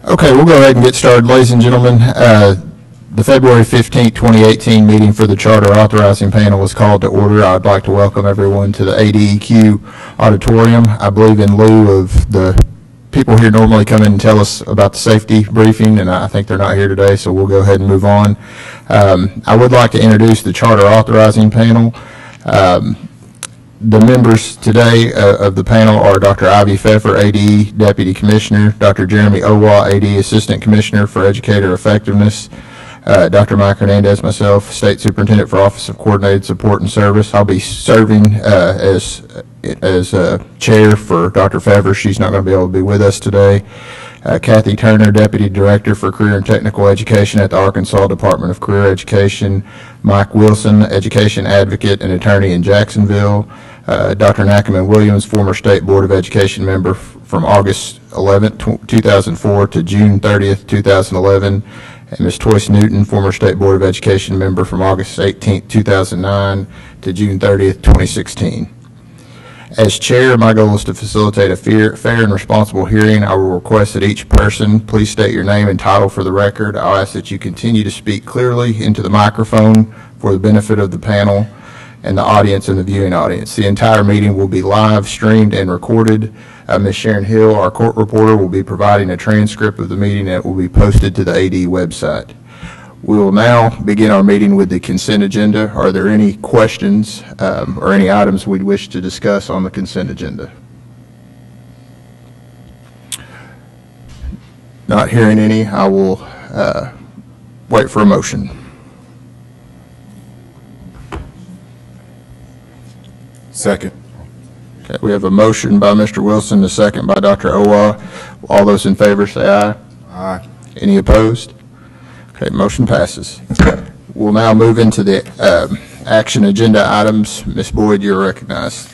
Okay, we'll go ahead and get started, ladies and gentlemen. The February 15, 2018 meeting for the Charter Authorizing Panel is called to order. I'd like to welcome everyone to the ADEQ auditorium. I believe in lieu of the people here normally come in and tell us about the safety briefing, and I think they're not here today, so we'll go ahead and move on. I would like to introduce the Charter Authorizing Panel. The members today of the panel are Dr. Ivy Pfeffer, AD Deputy Commissioner, Dr. Jeremy Owa, AD Assistant Commissioner for Educator Effectiveness, Dr. Mike Hernandez, myself, State Superintendent for Office of Coordinated Support and Service. I'll be serving as chair for Dr. Pfeffer. She's not going to be able to be with us today. Kathy Turner, Deputy Director for Career and Technical Education at the Arkansas Department of Career Education. Mike Wilson, Education Advocate and Attorney in Jacksonville. Dr. Nackerman Williams, former State Board of Education member from August 11, 2004 to June 30th, 2011. And Ms. Toyce Newton, former State Board of Education member from August 18, 2009 to June 30th, 2016. As chair, my goal is to facilitate a fair and responsible hearing. I will request that each person please state your name and title for the record. I'll ask that you continue to speak clearly into the microphone for the benefit of the panel and the audience and the viewing audience. The entire meeting will be live streamed and recorded. Ms. Sharon Hill, our court reporter, will be providing a transcript of the meeting that will be posted to the AD website. We will now begin our meeting with the consent agenda. Are there any questions or any items we'd wish to discuss on the consent agenda? Not hearing any, I will wait for a motion. Second. Okay, we have a motion by Mr. Wilson, a second by Dr. Owa. All those in favor say aye. Aye. Any opposed? Okay, motion passes. We'll now move into the action agenda items. Ms. Boyd, you're recognized.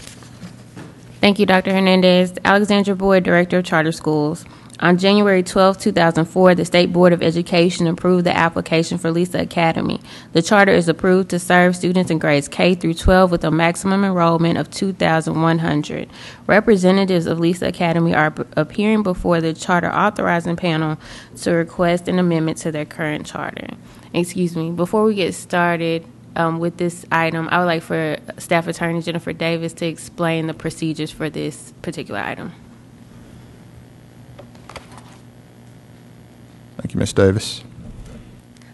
Thank you, Dr. Hernandez. Alexandra Boyd, Director of Charter Schools. On January 12, 2004, the State Board of Education approved the application for Lisa Academy. The charter is approved to serve students in grades K through 12 with a maximum enrollment of 2,100. Representatives of Lisa Academy are appearing before the Charter Authorizing Panel to request an amendment to their current charter. Excuse me, before we get started with this item, I would like for Staff Attorney Jennifer Davis to explain the procedures for this particular item. Thank you, Ms. Davis.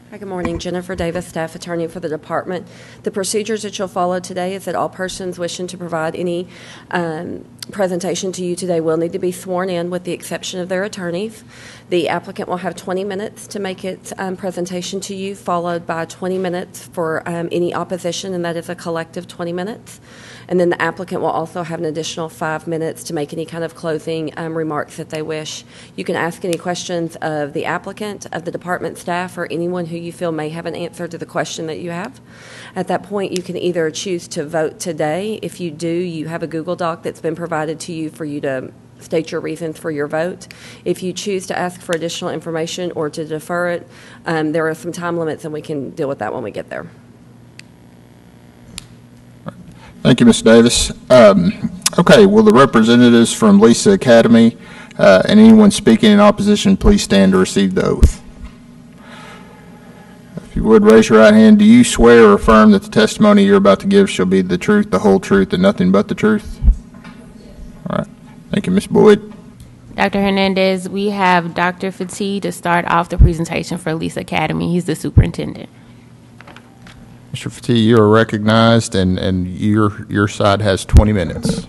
Hi, good morning. Jennifer Davis, Staff Attorney for the Department. The procedures that you'll follow today is that all persons wishing to provide any presentation to you today will need to be sworn in with the exception of their attorneys. The applicant will have 20 minutes to make its presentation to you, followed by 20 minutes for any opposition, and that is a collective 20 minutes. And then the applicant will also have an additional 5 minutes to make any kind of closing remarks that they wish. You can ask any questions of the applicant, of the department staff, or anyone who you feel may have an answer to the question that you have. At that point, you can either choose to vote today. If you do, you have a Google Doc that's been provided to you for you to state your reasons for your vote. If you choose to ask for additional information or to defer it, there are some time limits, and we can deal with that when we get there. Thank you, Ms. Davis. Okay, will the representatives from Lisa Academy and anyone speaking in opposition please stand to receive the oath? If you would, raise your right hand. Do you swear or affirm that the testimony you're about to give shall be the truth, the whole truth, and nothing but the truth? All right. Thank you, Ms. Boyd. Dr. Hernandez, we have Dr. Fatih to start off the presentation for Lisa Academy. He's the superintendent. Mr. Fatih, you are recognized, and your side has 20 minutes.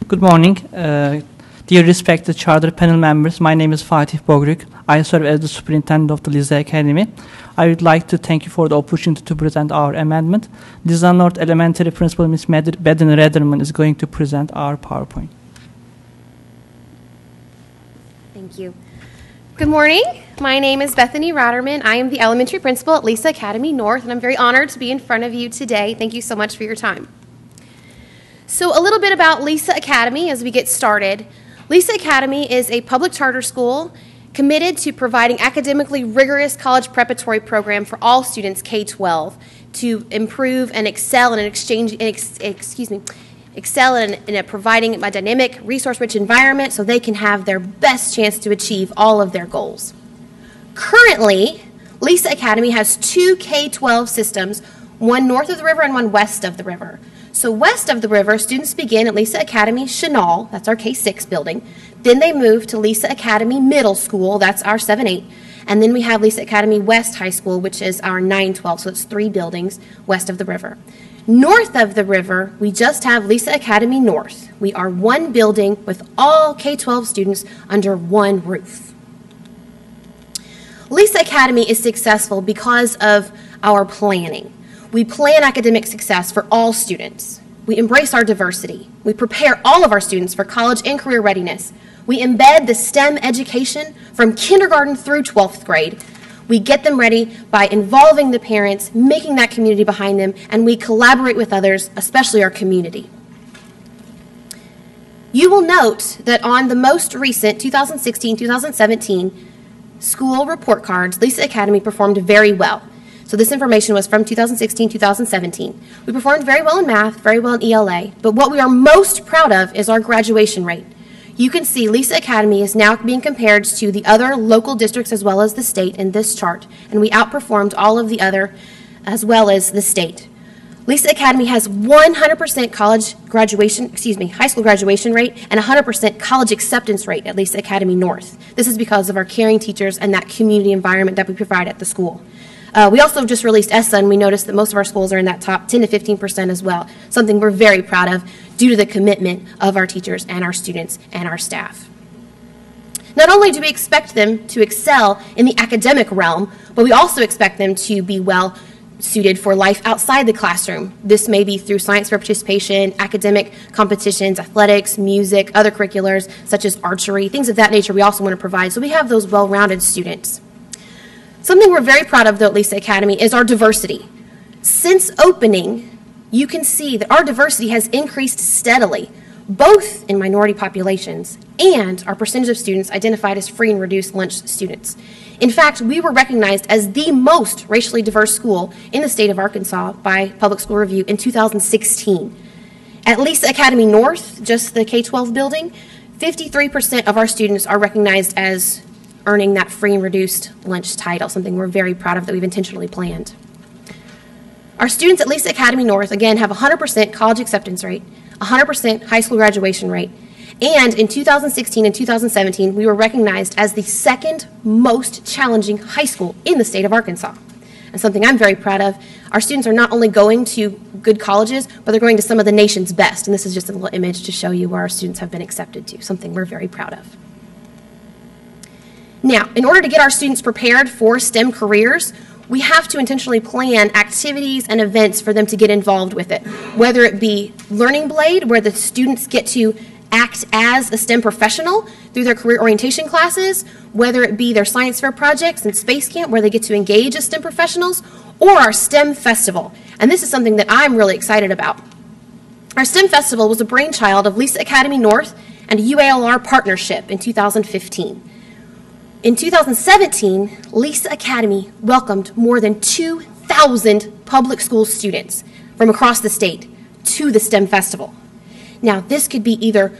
Good morning. Dear respected Charter panel members, my name is Fatih Bogruk. I serve as the superintendent of the Lisa Academy. I would like to thank you for the opportunity to present our amendment. Lisa North Elementary Principal Ms. Beden Rederman is going to present our PowerPoint. Thank you. Good morning. My name is Bethany Ratterman. I am the elementary principal at Lisa Academy North, and I'm very honored to be in front of you today. Thank you so much for your time. So a little bit about Lisa Academy as we get started. Lisa Academy is a public charter school committed to providing academically rigorous college preparatory program for all students K-12 to improve and excel in excel in providing a dynamic, resource-rich environment so they can have their best chance to achieve all of their goals. Currently, Lisa Academy has 2 K-12 systems, one north of the river and one west of the river. So west of the river, students begin at Lisa Academy Chenal, that's our K-6 building. Then they move to Lisa Academy Middle School, that's our 7-8. And then we have Lisa Academy West High School, which is our 9-12, so it's 3 buildings west of the river. North of the river, we just have Lisa Academy North. We are 1 building with all K-12 students under 1 roof. Lisa Academy is successful because of our planning. We plan academic success for all students. We embrace our diversity. We prepare all of our students for college and career readiness. We embed the STEM education from kindergarten through 12th grade. We get them ready by involving the parents, making that community behind them, and we collaborate with others, especially our community. You will note that on the most recent 2016-2017 school report cards, Lisa Academy performed very well. So this information was from 2016-2017. We performed very well in math, very well in ELA, but what we are most proud of is our graduation rate. You can see Lisa Academy is now being compared to the other local districts as well as the state in this chart, and we outperformed all of the other as well as the state. Lisa Academy has 100% high school graduation rate and 100% college acceptance rate at Lisa Academy North. This is because of our caring teachers and that community environment that we provide at the school. We also just released ESSA, and we noticed that most of our schools are in that top 10 to 15% as well, something we're very proud of due to the commitment of our teachers and our students and our staff. Not only do we expect them to excel in the academic realm, but we also expect them to be well suited for life outside the classroom. This may be through science fair participation, academic competitions, athletics, music, other curriculars such as archery, things of that nature we also want to provide, so we have those well-rounded students. Something we're very proud of, though, at Lisa Academy is our diversity. Since opening, you can see that our diversity has increased steadily, both in minority populations and our percentage of students identified as free and reduced lunch students. In fact, we were recognized as the most racially diverse school in the state of Arkansas by Public School Review in 2016. At Lisa Academy North, just the K-12 building, 53% of our students are recognized as earning that free and reduced lunch title, something we're very proud of that we've intentionally planned. Our students at Lisa Academy North, again, have 100% college acceptance rate, 100% high school graduation rate, and in 2016 and 2017, we were recognized as the 2nd most challenging high school in the state of Arkansas. And something I'm very proud of, our students are not only going to good colleges, but they're going to some of the nation's best. And this is just a little image to show you where our students have been accepted to, something we're very proud of. Now, in order to get our students prepared for STEM careers, we have to intentionally plan activities and events for them to get involved with it, whether it be Learning Blade, where the students get to act as a STEM professional through their career orientation classes, whether it be their science fair projects and space camp, where they get to engage as STEM professionals, or our STEM Festival. And this is something that I'm really excited about. Our STEM Festival was a brainchild of Lisa Academy North and UALR partnership in 2015. In 2017, Lisa Academy welcomed more than 2,000 public school students from across the state to the STEM Festival. Now, this could be either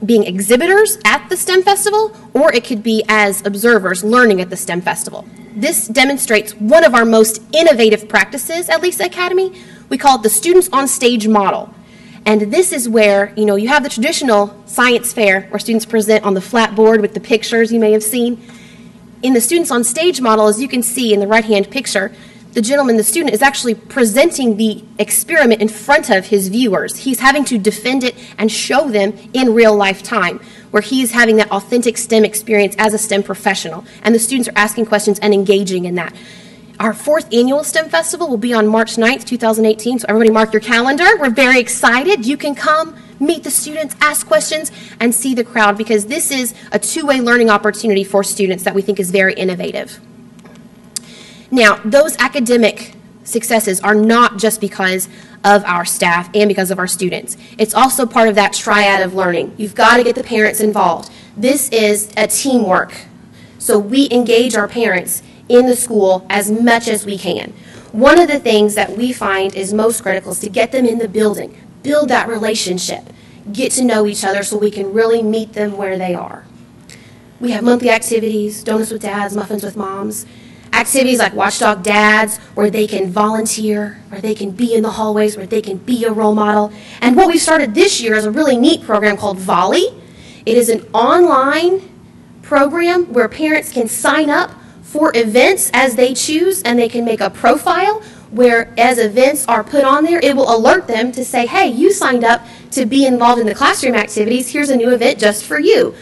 being exhibitors at the STEM Festival, or it could be as observers learning at the STEM Festival. This demonstrates one of our most innovative practices at Lisa Academy. We call it the Students on Stage model. And this is where, you have the traditional science fair where students present on the flat board with the pictures you may have seen. In the Students on Stage model, as you can see in the right-hand picture, the gentleman, the student, is actually presenting the experiment in front of his viewers. He's having to defend it and show them in real life time, where he's having that authentic STEM experience as a STEM professional, and the students are asking questions and engaging in that. Our 4th annual STEM Festival will be on March 9th, 2018, so everybody mark your calendar. We're very excited. You can come, meet the students, ask questions, and see the crowd, because this is a two-way learning opportunity for students that we think is very innovative. Now, those academic successes are not just because of our staff and because of our students. It's also part of that triad of learning. You've got to get the parents involved. This is a teamwork. So we engage our parents in the school as much as we can. One of the things that we find is most critical is to get them in the building. build that relationship, get to know each other so we can really meet them where they are. We have monthly activities, Donuts with Dads, Muffins with Moms, activities like Watchdog Dads, where they can volunteer, where they can be in the hallways, where they can be a role model. And what we started this year is a really neat program called Volley. It is an online program where parents can sign up for events as they choose, and they can make a profile where as events are put on there, it will alert them to say, hey, you signed up to be involved in the classroom activities. Here's a new event just for you.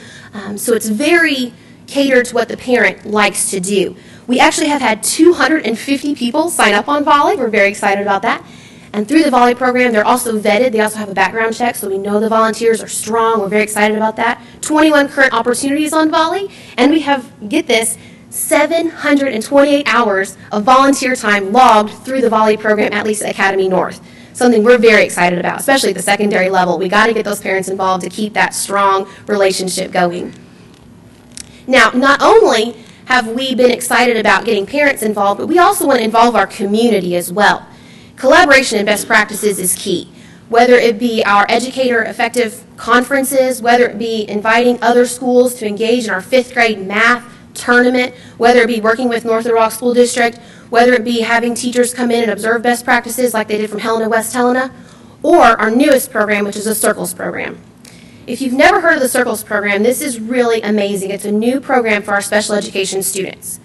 So it's very catered to what the parent likes to do. We actually have had 250 people sign up on Volley. We're very excited about that. And through the Volley program, they're also vetted. They also have a background check, so we know the volunteers are strong. We're very excited about that. 21 current opportunities on Volley, and we have, get this, 728 hours of volunteer time logged through the Volley program at Lisa Academy North. Something we're very excited about, especially at the secondary level. We got to get those parents involved to keep that strong relationship going. Now, not only have we been excited about getting parents involved, but we also want to involve our community as well. Collaboration and best practices is key. Whether it be our educator effective conferences, whether it be inviting other schools to engage in our 5th grade math tournament, whether it be working with North Little Rock School District, whether it be having teachers come in and observe best practices like they did from Helena, West Helena, or our newest program, which is a Circles program. If you've never heard of the Circles program, this is really amazing. It's a new program for our special education students.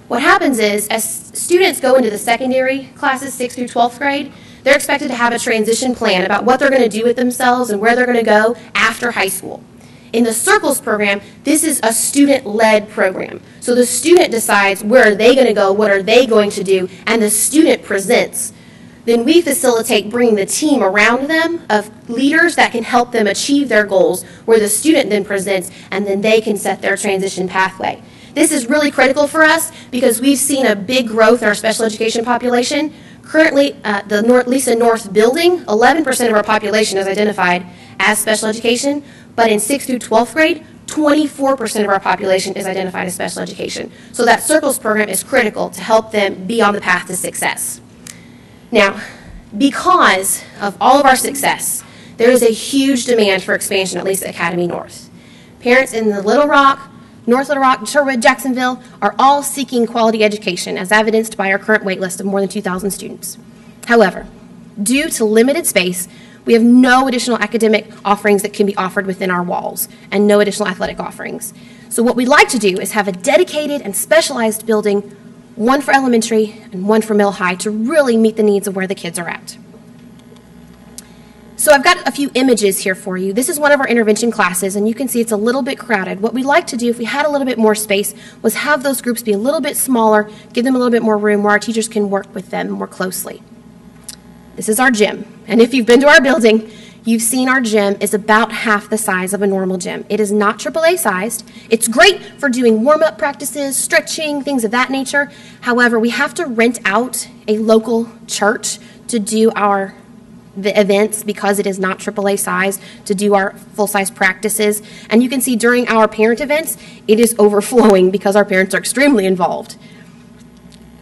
What happens is, as students go into the secondary classes, 6th through 12th grade, they're expected to have a transition plan about what they're going to do with themselves and where they're going to go after high school. In the Circles program, this is a student-led program. So the student decides where are they going to go, what are they going to do, and the student presents. Then we facilitate bringing the team around them of leaders that can help them achieve their goals, where the student then presents, and then they can set their transition pathway. This is really critical for us because we've seen a big growth in our special education population. Currently, the Lisa North building, 11% of our population is identified as special education, but in 6th through 12th grade, 24% of our population is identified as special education. So that Circles program is critical to help them be on the path to success. Now, because of all of our success, there is a huge demand for expansion at Lisa Academy North. Parents in the Little Rock, North Little Rock, Sherwood, Jacksonville are all seeking quality education as evidenced by our current wait list of more than 2,000 students. However, due to limited space, we have no additional academic offerings that can be offered within our walls and no additional athletic offerings. So what we'd like to do is have a dedicated and specialized building, one for elementary and one for middle high, to really meet the needs of where the kids are at. So I've got a few images here for you. This is one of our intervention classes, and you can see it's a little bit crowded. What we'd like to do, if we had a little bit more space, was have those groups be a little bit smaller, give them a little bit more room where our teachers can work with them more closely. This is our gym, and if you've been to our building, you've seen our gym is about half the size of a normal gym. It is not AAA sized. It's great for doing warm-up practices, stretching, things of that nature. However, we have to rent out a local church to do the events because it is not AAA size, to do our full-size practices. And you can see during our parent events, it is overflowing because our parents are extremely involved.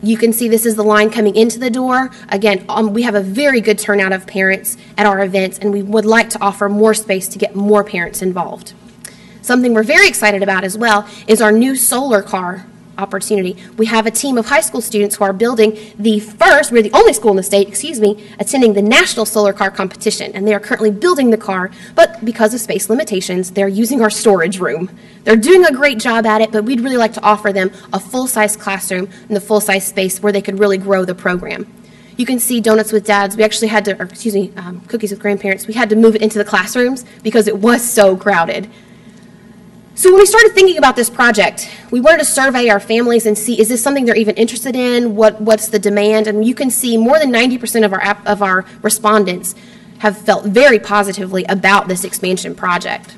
You can see this is the line coming into the door. Again, we have a very good turnout of parents at our events, and we would like to offer more space to get more parents involved. Something we're very excited about as well is our new solar car opportunity. We have a team of high school students who are building we're the only school in the state, attending the National Solar Car Competition, and they are currently building the car, but because of space limitations, they're using our storage room. They're doing a great job at it, but we'd really like to offer them a full-size classroom and the full-size space where they could really grow the program. You can see Donuts with Dads. We actually had to, Cookies with Grandparents. We had to move it into the classrooms because it was so crowded. So when we started thinking about this project, we wanted to survey our families and see, is this something they're even interested in? What's the demand? And you can see more than 90% of our respondents have felt very positively about this expansion project.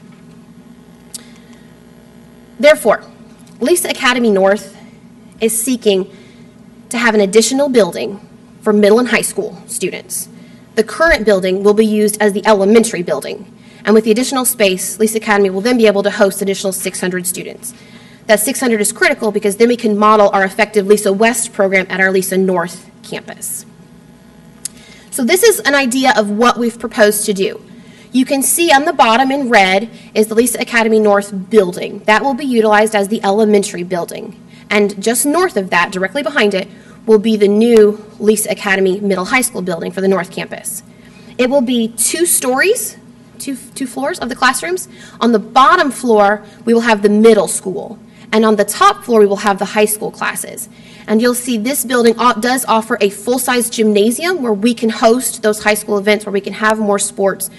Therefore, Lisa Academy North is seeking to have an additional building for middle and high school students. The current building will be used as the elementary building. And with the additional space, Lisa Academy will then be able to host additional 600 students. That 600 is critical because then we can model our effective Lisa West program at our Lisa North campus. So So this is an idea of what we've proposed to do. You can see on the bottom in red is the Lisa Academy North building. That will be utilized as the elementary building. And just north of that, directly behind it, will be the new Lisa Academy Middle High School building for the North Campus. It will be 2 stories, two floors of the classrooms. On the bottom floor, we will have the middle school. And on the top floor, we will have the high school classes. And you'll see this building does offer a full-size gymnasium where we can host those high school events, where we can have more sports,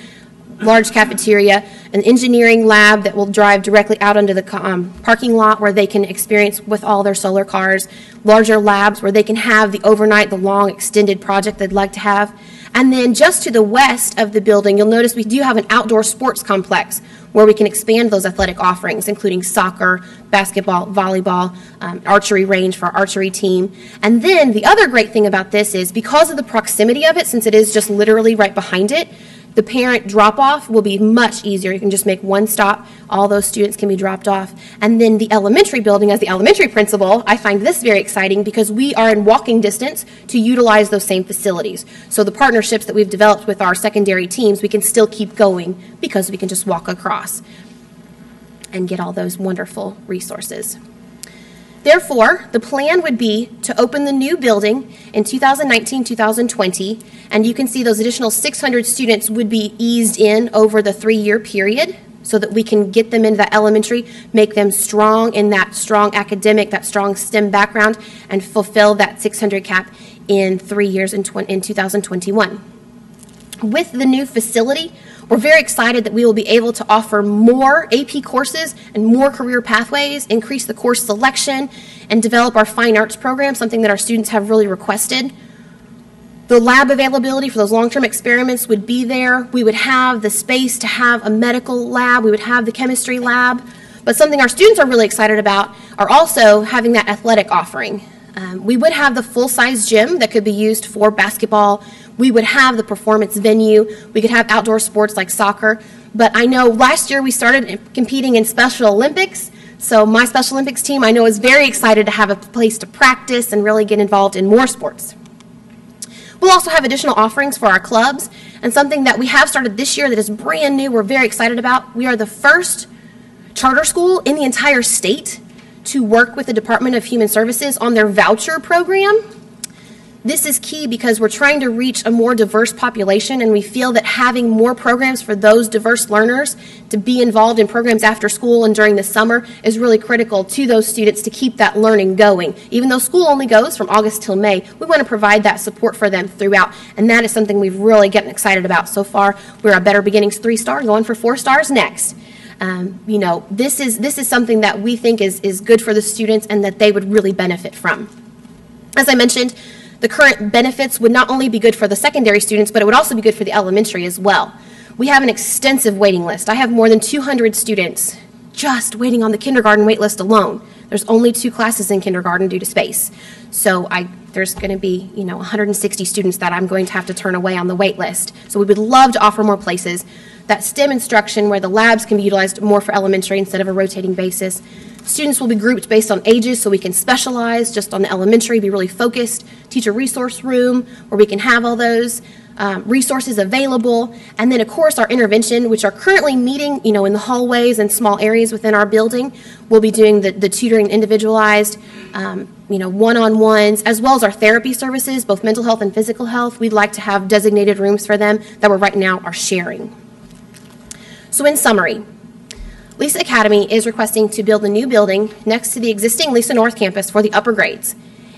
large cafeteria, an engineering lab that will drive directly out onto the parking lot where they can experience with all their solar cars, larger labs where they can have the overnight, the long extended project they'd like to have. And then just to the west of the building, you'll notice we do have an outdoor sports complex where we can expand those athletic offerings, including soccer, basketball, volleyball, archery range for our archery team. And then the other great thing about this is because of the proximity of it, since it is just literally right behind it, the parent drop-off will be much easier. You can just make one stop. All those students can be dropped off. And then the elementary building, as the elementary principal, I find this very exciting because we are in walking distance to utilize those same facilities. So the partnerships that we've developed with our secondary teams, we can still keep going because we can just walk across and get all those wonderful resources. Therefore, the plan would be to open the new building in 2019-2020, and you can see those additional 600 students would be eased in over the 3-year period so that we can get them into that elementary, make them strong in that strong academic, that strong STEM background, and fulfill that 600 cap in 3 years in 2021. With the new facility, we're very excited that we will be able to offer more AP courses and more career pathways, increase the course selection, and develop our fine arts program, something that our students have really requested. The lab availability for those long-term experiments would be there. We would have the space to have a medical lab. We would have the chemistry lab. But something our students are really excited about are also having that athletic offering. We would have the full-size gym that could be used for basketball. We would have the performance venue. We could have outdoor sports like soccer. But I know last year we started competing in Special Olympics. So my Special Olympics team, I know, is very excited to have a place to practice and really get involved in more sports. We'll also have additional offerings for our clubs. And something that we have started this year that is brand new, we're very excited about. We are the first charter school in the entire state to work with the Department of Human Services on their voucher program. This is key because we're trying to reach a more diverse population, and we feel that having more programs for those diverse learners to be involved in programs after school and during the summer is really critical to those students to keep that learning going. Even though school only goes from August till May, we want to provide that support for them throughout, and that is something we've really gotten excited about so far. We're a Better Beginnings 3-star, going for 4 stars next. This is something that we think is good for the students and that they would really benefit from. As I mentioned, the current benefits would not only be good for the secondary students, but it would also be good for the elementary as well. We have an extensive waiting list. I have more than 200 students just waiting on the kindergarten wait list alone. There's only 2 classes in kindergarten due to space. So there's going to be 160 students that I'm going to have to turn away on the wait list. So we would love to offer more places. That STEM instruction where the labs can be utilized more for elementary instead of a rotating basis. Students will be grouped based on ages so we can specialize just on the elementary, be really focused. Teacher resource room where we can have all those resources available. And then, of course, our intervention, which are currently meeting in the hallways and small areas within our building. We'll be doing the tutoring individualized, one-on-ones, as well as our therapy services, both mental health and physical health. We'd like to have designated rooms for them that we right now are sharing. So in summary, Lisa Academy is requesting to build a new building next to the existing Lisa North campus for the upper grades.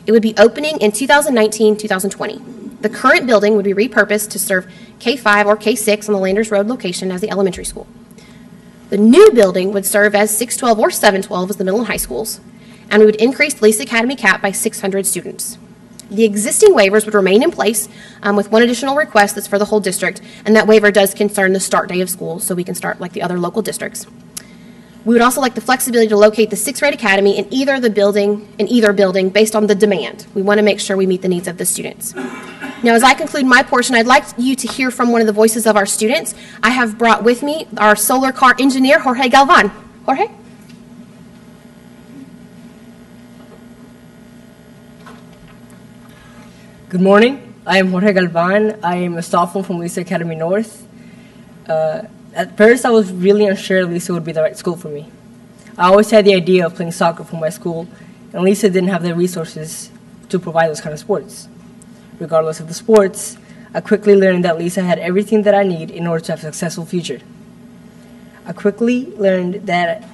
It would be opening in 2019-2020. The current building would be repurposed to serve K-5 or K-6 on the Landers Road location as the elementary school. The new building would serve as 612 or 712 as the middle and high schools, and we would increase the Lisa Academy cap by 600 students. The existing waivers would remain in place with one additional request that's for the whole district, and that waiver does concern the start day of school, so we can start like the other local districts. We would also like the flexibility to locate the 6th-grade academy in either building based on the demand. We want to make sure we meet the needs of the students. Now, as I conclude my portion, I'd like you to hear from one of the voices of our students. I have brought with me our solar car engineer, Jorge Galvan. Jorge? Good morning. I am Jorge Galvan. I am a sophomore from Lisa Academy North. At first, I was really unsure Lisa would be the right school for me. I always had the idea of playing soccer for my school, and Lisa didn't have the resources to provide those kind of sports. Regardless of the sports, I quickly learned that Lisa had everything that I need in order to have a successful future. I quickly learned that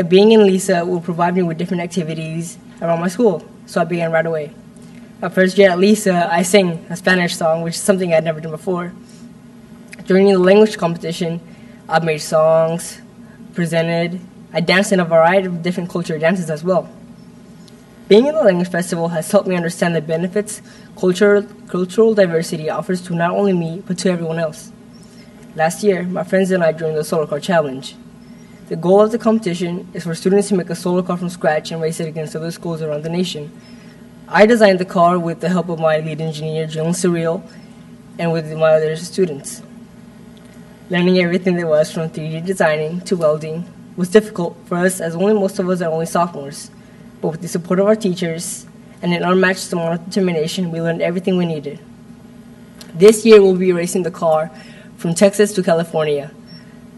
being in Lisa will provide me with different activities around my school, so I began right away. My first year at Lisa, I sang a Spanish song, which is something I had never done before. During the language competition, I made songs, presented, I danced in a variety of different cultural dances as well. Being in the language festival has helped me understand the benefits cultural diversity offers to not only me, but to everyone else. Last year, my friends and I joined the Solar Car Challenge. The goal of the competition is for students to make a solar car from scratch and race it against other schools around the nation. I designed the car with the help of my lead engineer, June Surreal, and with my other students. Learning everything there was from 3D designing to welding was difficult for us, as most of us are only sophomores. But with the support of our teachers and an unmatched amount of determination, we learned everything we needed. This year, we'll be racing the car from Texas to California.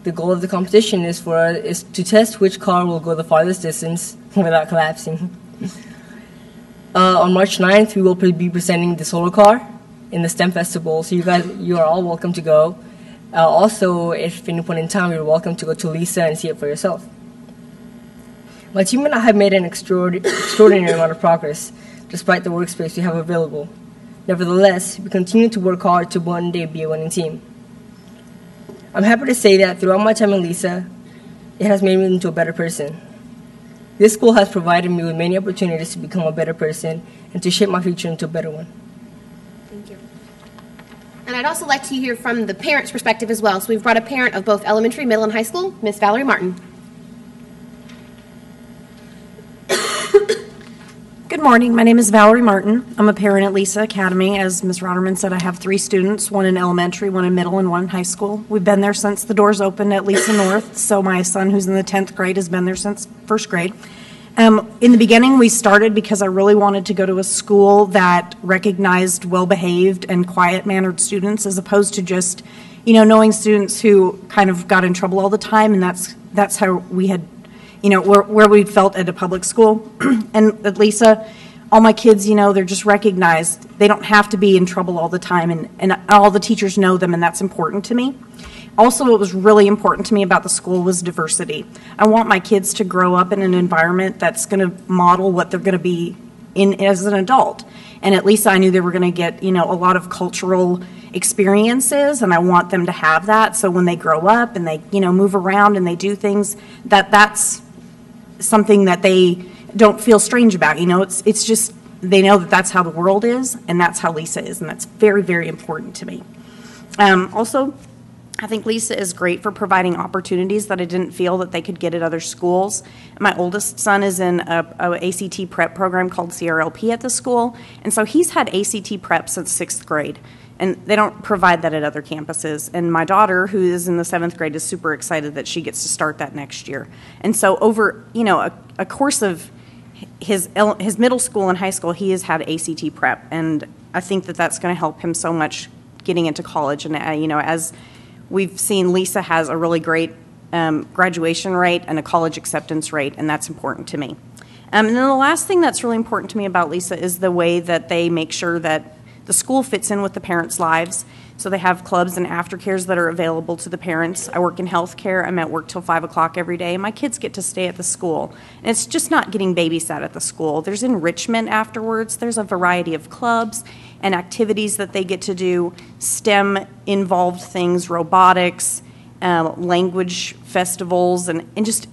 The goal of the competition is to test which car will go the farthest distance without collapsing. On March 9th, we will be presenting the solar car in the STEM Festival, so you are all welcome to go. Also, if at any point in time, you're welcome to go to Lisa and see it for yourself. My team and I have made an extraordinary amount of progress, despite the workspace we have available. Nevertheless, we continue to work hard to one day be a winning team. I'm happy to say that throughout my time in Lisa, it has made me into a better person. This school has provided me with many opportunities to become a better person and to shape my future into a better one. Thank you. And I'd also like to hear from the parents' perspective as well. So we've brought a parent of both elementary, middle, and high school, Miss Valerie Martin. Good morning. My name is Valerie Martin. I'm a parent at Lisa Academy. As Ms. Rotterman said, I have 3 students, one in elementary, one in middle, and one in high school. We've been there since the doors opened at Lisa North, so my son, who's in the 10th grade, has been there since first grade. In the beginning, we started because I really wanted to go to a school that recognized well-behaved and quiet-mannered students, as opposed to just, knowing students who kind of got in trouble all the time, and that's how we had, where we felt at a public school. And at Lisa, all my kids, they're just recognized. They don't have to be in trouble all the time, and all the teachers know them, and that's important to me. Also, what was really important to me about the school was diversity. I want my kids to grow up in an environment that's going to model what they're going to be in as an adult. And at Lisa, I knew they were going to get, a lot of cultural experiences, and I want them to have that. So when they grow up and they, move around and they do things, that's something that they don't feel strange about. It's just they know that that's how the world is, and that's how Lisa is, and that's very, very important to me. Also, I think Lisa is great for providing opportunities that I didn't feel that they could get at other schools. My oldest son is in a ACT prep program called CRLP at the school, and so he's had ACT prep since 6th grade, and they don't provide that at other campuses. And my daughter, who is in the 7th grade, is super excited that she gets to start that next year. And so over, a course of his middle school and high school, he has had ACT prep, and I think that that's going to help him so much getting into college. And, as we've seen, Lisa has a really great graduation rate and a college acceptance rate, and that's important to me. And then the last thing that's really important to me about Lisa is the way that they make sure that the school fits in with the parents' lives. So they have clubs and aftercares that are available to the parents. I work in healthcare. I'm at work till 5 o'clock every day. My kids get to stay at the school. And it's just not getting babysat at the school. There's enrichment afterwards. There's a variety of clubs and activities that they get to do, STEM-involved things, robotics, language festivals, and just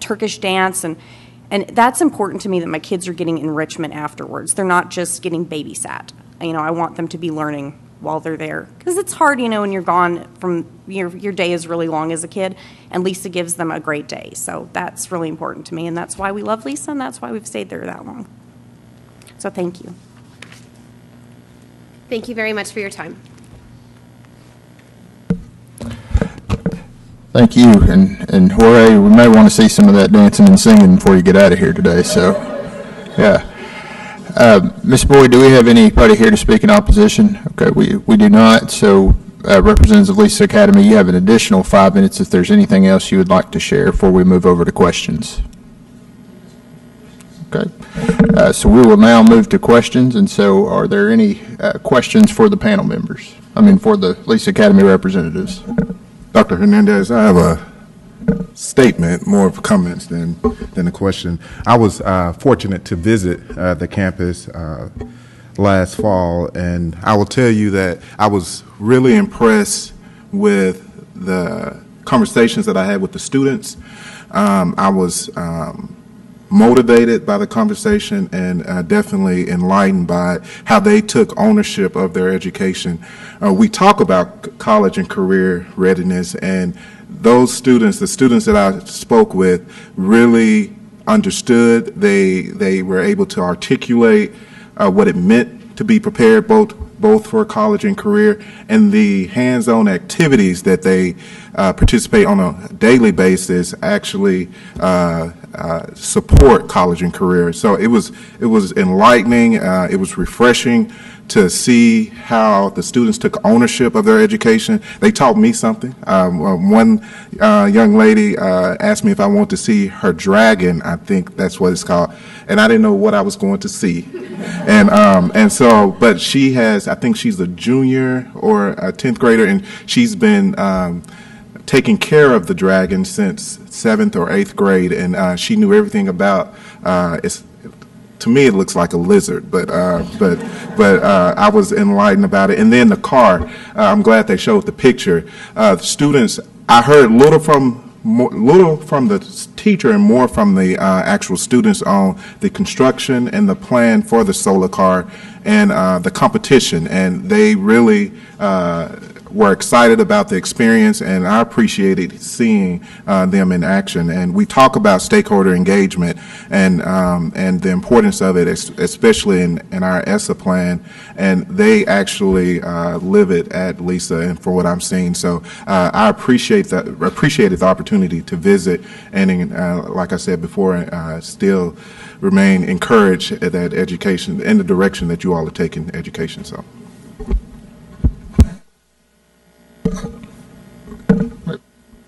Turkish dance. And that's important to me, that my kids are getting enrichment afterwards. They're not just getting babysat. I want them to be learning while they're there. Because it's hard, when you're gone from, your day is really long as a kid, and Lisa gives them a great day. So that's really important to me, and that's why we love Lisa, and that's why we've stayed there that long. So thank you. Thank you very much for your time. Thank you. And Jorge, we may want to see some of that dancing and singing before you get out of here today. So, yeah. Ms. Boyd, do we have anybody here to speak in opposition? Okay, we do not. So, Representative Lisa Academy, you have an additional 5 minutes if there's anything else you would like to share before we move over to questions. Okay, so we will now move to questions. And so, are there any questions for the panel members? I mean, for the Lisa Academy representatives. Dr. Hernandez, I have a statement, more of comments than a question. I was fortunate to visit the campus last fall, and I will tell you that I was really impressed with the conversations that I had with the students. I was motivated by the conversation and definitely enlightened by how they took ownership of their education. We talk about college and career readiness, and those students, the students that I spoke with, really understood. They were able to articulate what it meant to be prepared both for college and career, and the hands-on activities that they participate on a daily basis actually support college and career. So it was enlightening. It was refreshing to see how the students took ownership of their education. They taught me something. One young lady asked me if I wanted to see her dragon. I think that's what it's called, and I didn't know what I was going to see. And so, but she has, I think she's a junior or a 10th grader, and she's been taking care of the dragon since 7th or 8th grade, and she knew everything about it's. To me, it looks like a lizard, but I was enlightened about it. And then the car, I'm glad they showed the picture. The students, I heard little from the teacher and more from the actual students on the construction and the plan for the solar car and the competition, and they really were excited about the experience, and I appreciated seeing them in action. And we talk about stakeholder engagement and the importance of it, especially in our ESSA plan, and they actually live it at Lisa, and for what I'm seeing. So I appreciated the opportunity to visit, and like I said before, still remain encouraged at that education in the direction that you all are taking education. So.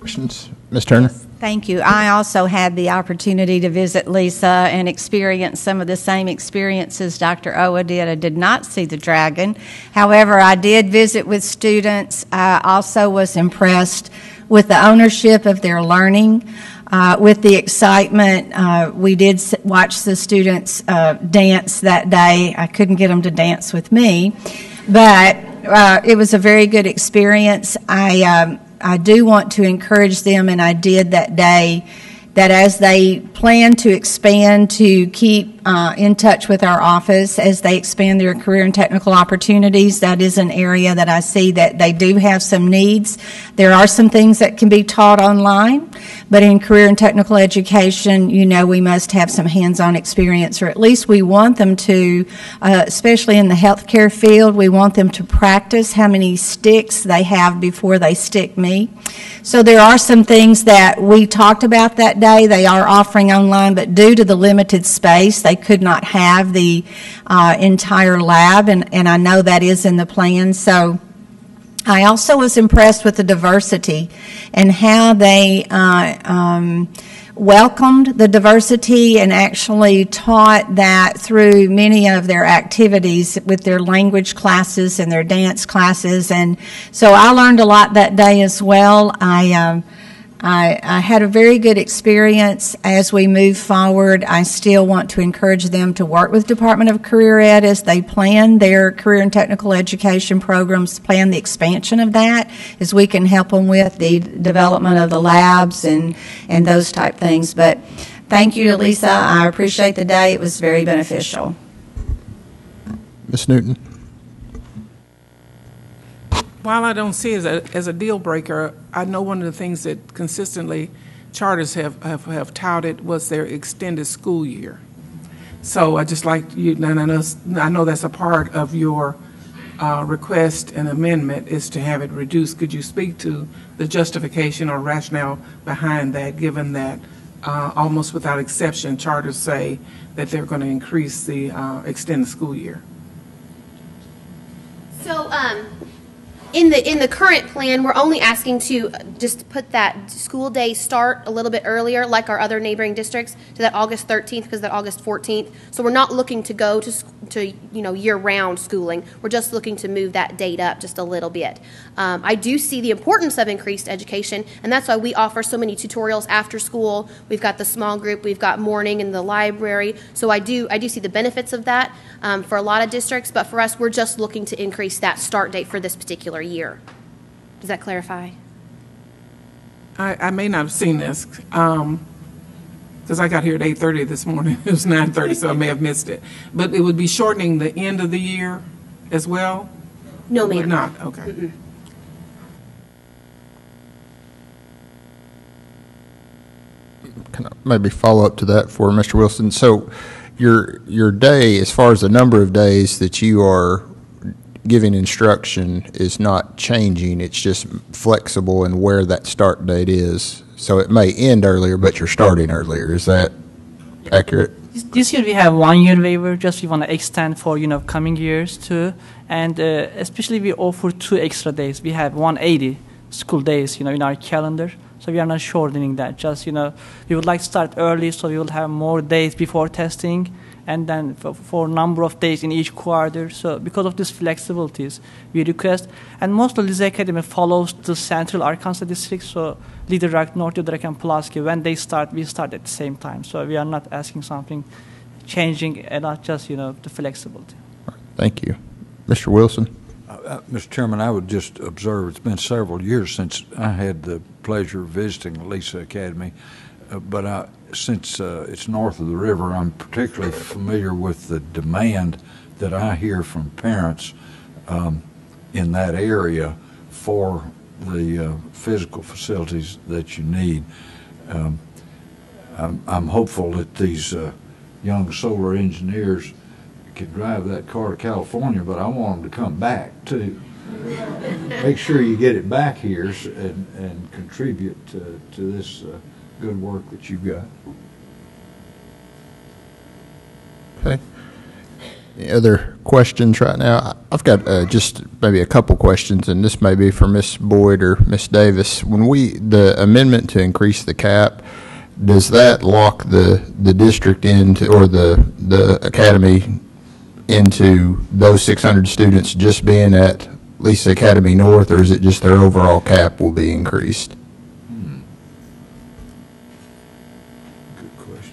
Questions? Ms. Turner? Thank you. I also had the opportunity to visit Lisa and experience some of the same experiences Dr. Owa did. I did not see the dragon. However, I did visit with students. I also was impressed with the ownership of their learning, with the excitement. We did watch the students dance that day. I couldn't get them to dance with me, but it was a very good experience. I do want to encourage them, and I did that day, that as they plan to expand, to keep in touch with our office as they expand their career and technical opportunities. That is an area that I see that they do have some needs. There are some things that can be taught online, but in career and technical education, you know, we must have some hands-on experience, or at least we want them to, especially in the healthcare field, we want them to practice how many sticks they have before they stick me. So there are some things that we talked about that day. They are offering online, but due to the limited space, they could not have the entire lab, and I know that is in the plan. So I also was impressed with the diversity and how they welcomed the diversity and actually taught that through many of their activities with their language classes and their dance classes. And so I learned a lot that day as well. I had a very good experience. As we move forward, I still want to encourage them to work with Department of Career Ed as they plan their career and technical education programs, plan the expansion of that, as we can help them with the development of the labs and those type things. But thank you to Lisa. I appreciate the day. It was very beneficial. Ms. Newton? While I don't see it as a deal breaker, I know one of the things that consistently charters have touted was their extended school year. So I just like you, and I know that's a part of your request and amendment is to have it reduced. Could you speak to the justification or rationale behind that, given that almost without exception, charters say that they're going to increase the extended school year. So, in the current plan, we're only asking to just put that school day start a little bit earlier, like our other neighboring districts, to that August 13th because that August 14th. So we're not looking to go to year-round schooling. We're just looking to move that date up just a little bit. I do see the importance of increased education, and that's why we offer so many tutorials after school. We've got the small group, we've got morning in the library. So I do see the benefits of that for a lot of districts, but for us, we're just looking to increase that start date for this particular year. Does that clarify? I may not have seen this because I got here at 8:30 this morning. It was 9:30, so I may have missed it. But it would be shortening the end of the year as well? No, It ma'am. would not, okay. Mm-mm. Can I maybe follow up to that for Mr. Wilson? So your day, as far as the number of days that you are giving instruction, is not changing. It's just flexible in where that start date is. So it may end earlier, but you're starting earlier. Is that accurate? This year we have 1 year waiver, just we want to extend for coming years too, and especially we offer 2 extra days. We have 180 school days in our calendar, so we are not shortening that. Just we would like to start early, so we will have more days before testing, and then for a number of days in each quarter. So because of these flexibilities, we request, and most of Lise Academy follows the Central Arkansas district, so Little Rock, North Little Rock, and Pulaski, when they start, we start at the same time. So we are not asking something changing, and not just the flexibility. Thank you. Mr. Wilson? Mr. Chairman, I would just observe it's been several years since I had the pleasure of visiting Lise Academy, but since it's north of the river, I'm particularly familiar with the demand that I hear from parents in that area for the physical facilities that you need. I'm hopeful that these young solar engineers can drive that car to California, but I want them to come back too. Make sure you get it back here and contribute to this good work that you've got. Okay. Any other questions right now? I've got just maybe a couple questions, and this may be for Ms. Boyd or Ms. Davis. When the amendment to increase the cap, does that lock the district into, or the academy into those 600 students just being at Lise Academy North, or is it just their overall cap will be increased? Good question.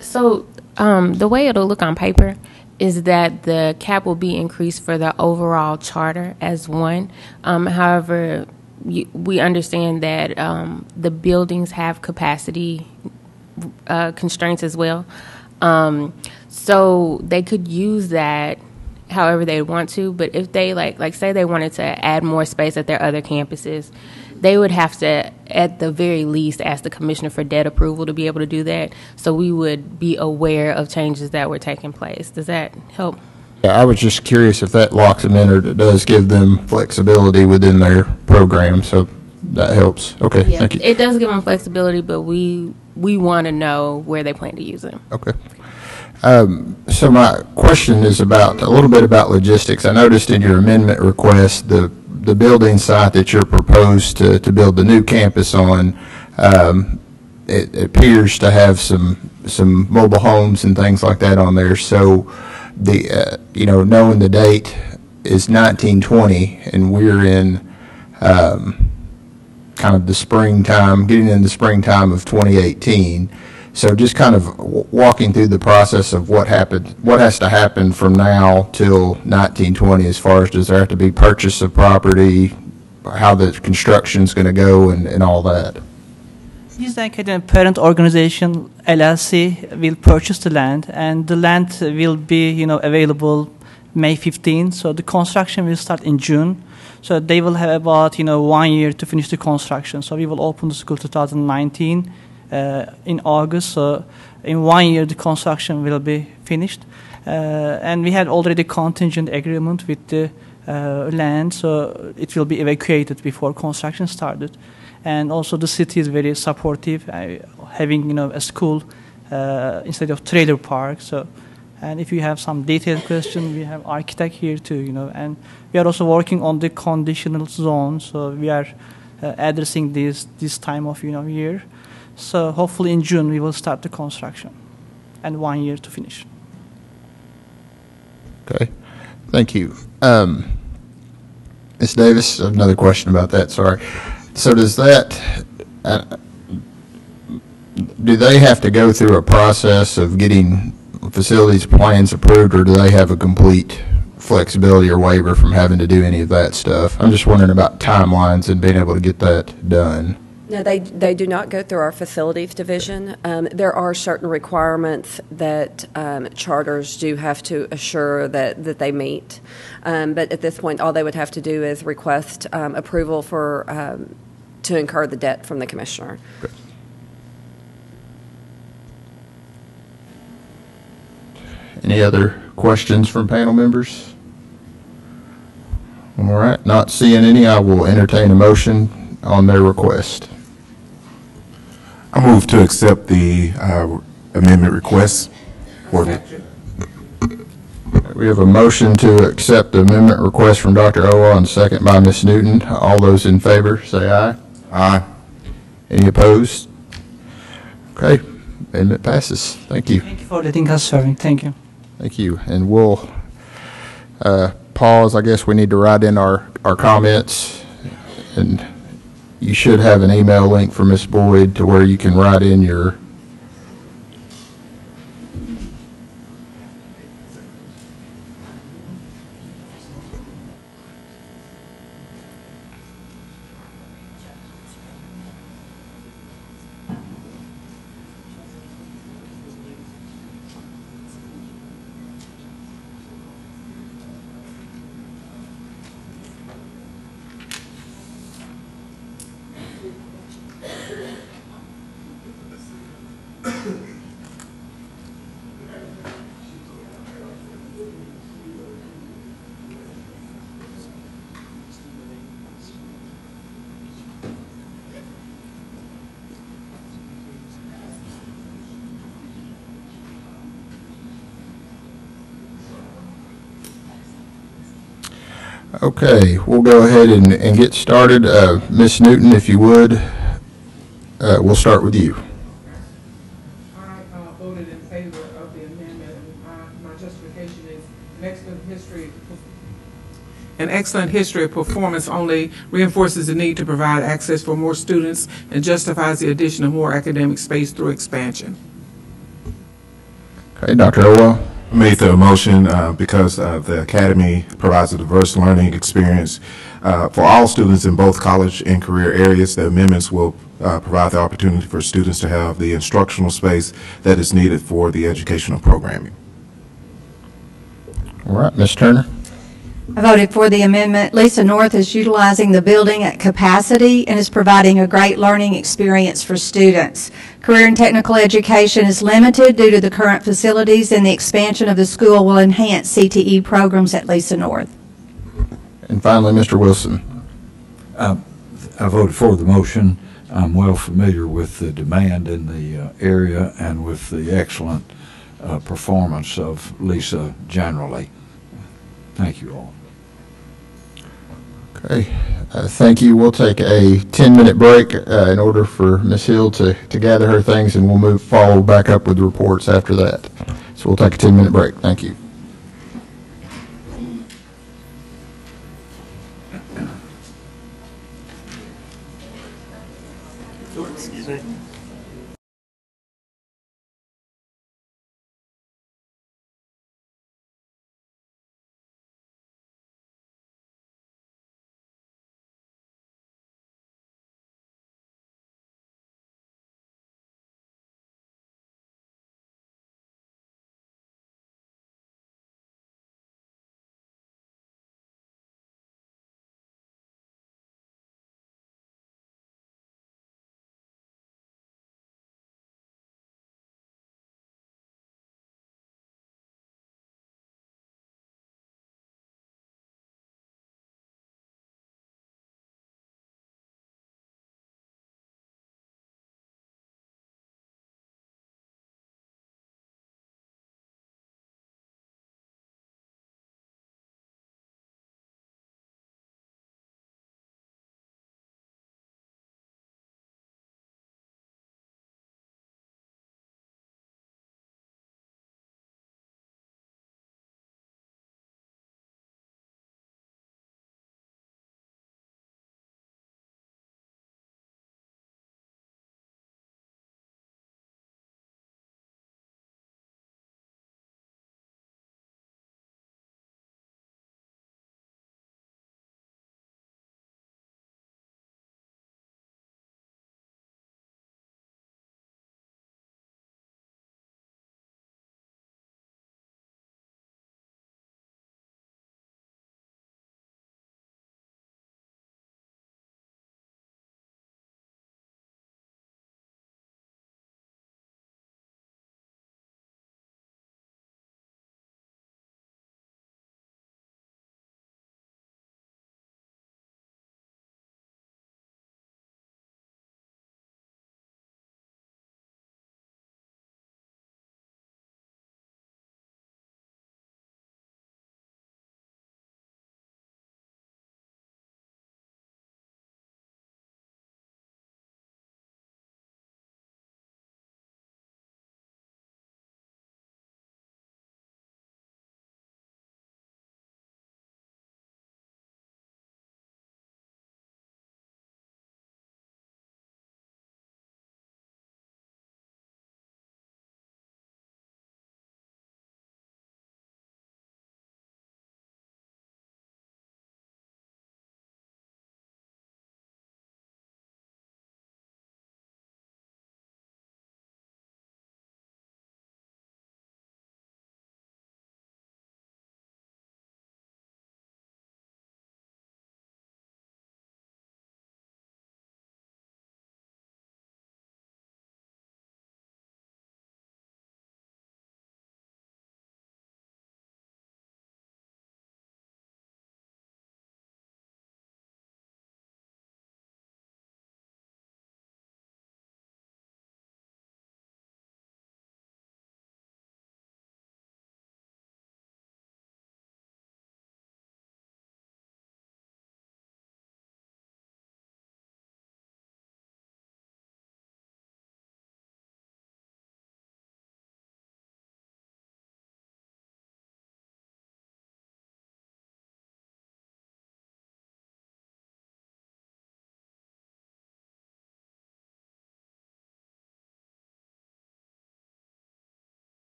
So the way it'll look on paper is that the cap will be increased for the overall charter as one. However, we understand that the buildings have capacity constraints as well. So they could use that however they want to, but if they like say they wanted to add more space at their other campuses, they would have to, at the very least, ask the commissioner for debt approval to be able to do that. So we would be aware of changes that were taking place. Does that help? Yeah, I was just curious if that locks them in, or it does give them flexibility within their program, so that helps. Okay, Yeah, thank you. it does give them flexibility, but we want to know where they plan to use them. Okay. So my question is about a little bit about logistics. I noticed in your amendment request the building site that you're proposed to build the new campus on, it appears to have some mobile homes and things like that on there. So the knowing the date is 1920 and we're in kind of the springtime, getting in the springtime of 2018. So just kind of walking through the process of what has to happen from now till 1920, as far as does there have to be purchase of property, how the construction's going to go, and all that. Lise Academy Parent Organization LLC will purchase the land, and the land will be available May 15. So the construction will start in June. So they will have about 1 year to finish the construction. So we will open the school 2019. In August, so in 1 year the construction will be finished, And we had already contingent agreement with the land, so it will be evacuated before construction started. And also the city is very supportive, having a school instead of trailer park. So, and if you have some detailed question, we have architect here too. And we are also working on the conditional zone. So we are addressing this time of year. So hopefully in June we will start the construction, and 1 year to finish. Okay, thank you. Ms. Davis, another question about that, sorry. So does that, do they have to go through a process of getting facilities plans approved, or do they have a complete flexibility or waiver from having to do any of that stuff? I'm just wondering about timelines and being able to get that done. No, they do not go through our facilities division. There are certain requirements that charters do have to assure that they meet. But at this point, all they would have to do is request approval to incur the debt from the commissioner. Okay. Any other questions from panel members? All right, not seeing any, I will entertain a motion on their request. I move to accept the amendment request. We have a motion to accept the amendment request from Dr. Owa and second by Ms. Newton. All those in favor, say aye. Aye. Any opposed? Okay, amendment passes. Thank you. Thank you for letting us serve. Thank you. Thank you. And we'll pause. I guess we need to write in our comments, and you should have an email link for Ms. Boyd to where you can write in your Okay, we'll go ahead and get started. Ms. Newton, if you would, we'll start with you. I voted in favor of the amendment. My justification is an excellent history of performance only reinforces the need to provide access for more students and justifies the addition of more academic space through expansion. Okay, Dr. Owa. Made the motion because the Academy provides a diverse learning experience for all students in both college and career areas. The amendments will provide the opportunity for students to have the instructional space that is needed for the educational programming. All right, Ms. Turner. I voted for the amendment. Lisa North is utilizing the building at capacity and is providing a great learning experience for students. Career and technical education is limited due to the current facilities, and the expansion of the school will enhance CTE programs at Lisa North. And finally, Mr. Wilson. I voted for the motion. I'm well familiar with the demand in the area and with the excellent performance of Lisa generally. Thank you all. Okay, thank you. We'll take a 10-minute break in order for Ms. Hill to gather her things, and we'll follow back up with reports after that. So we'll take a 10-minute break. Thank you. Excuse me.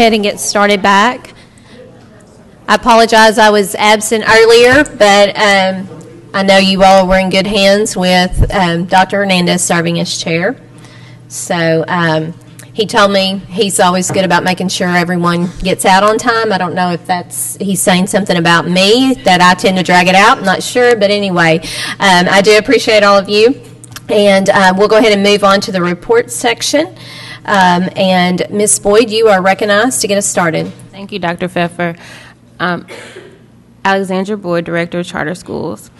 ahead and get started back. I apologize I was absent earlier, but I know you all were in good hands with Dr. Hernandez serving as chair. So he told me he's always good about making sure everyone gets out on time. I don't know if he's saying something about me, that I tend to drag it out. I'm not sure, but anyway, I do appreciate all of you. And we'll go ahead and move on to the report section. And Ms. Boyd, you are recognized to get us started. Thank you, Dr. Pfeffer. Alexandra Boyd, Director of Charter Schools.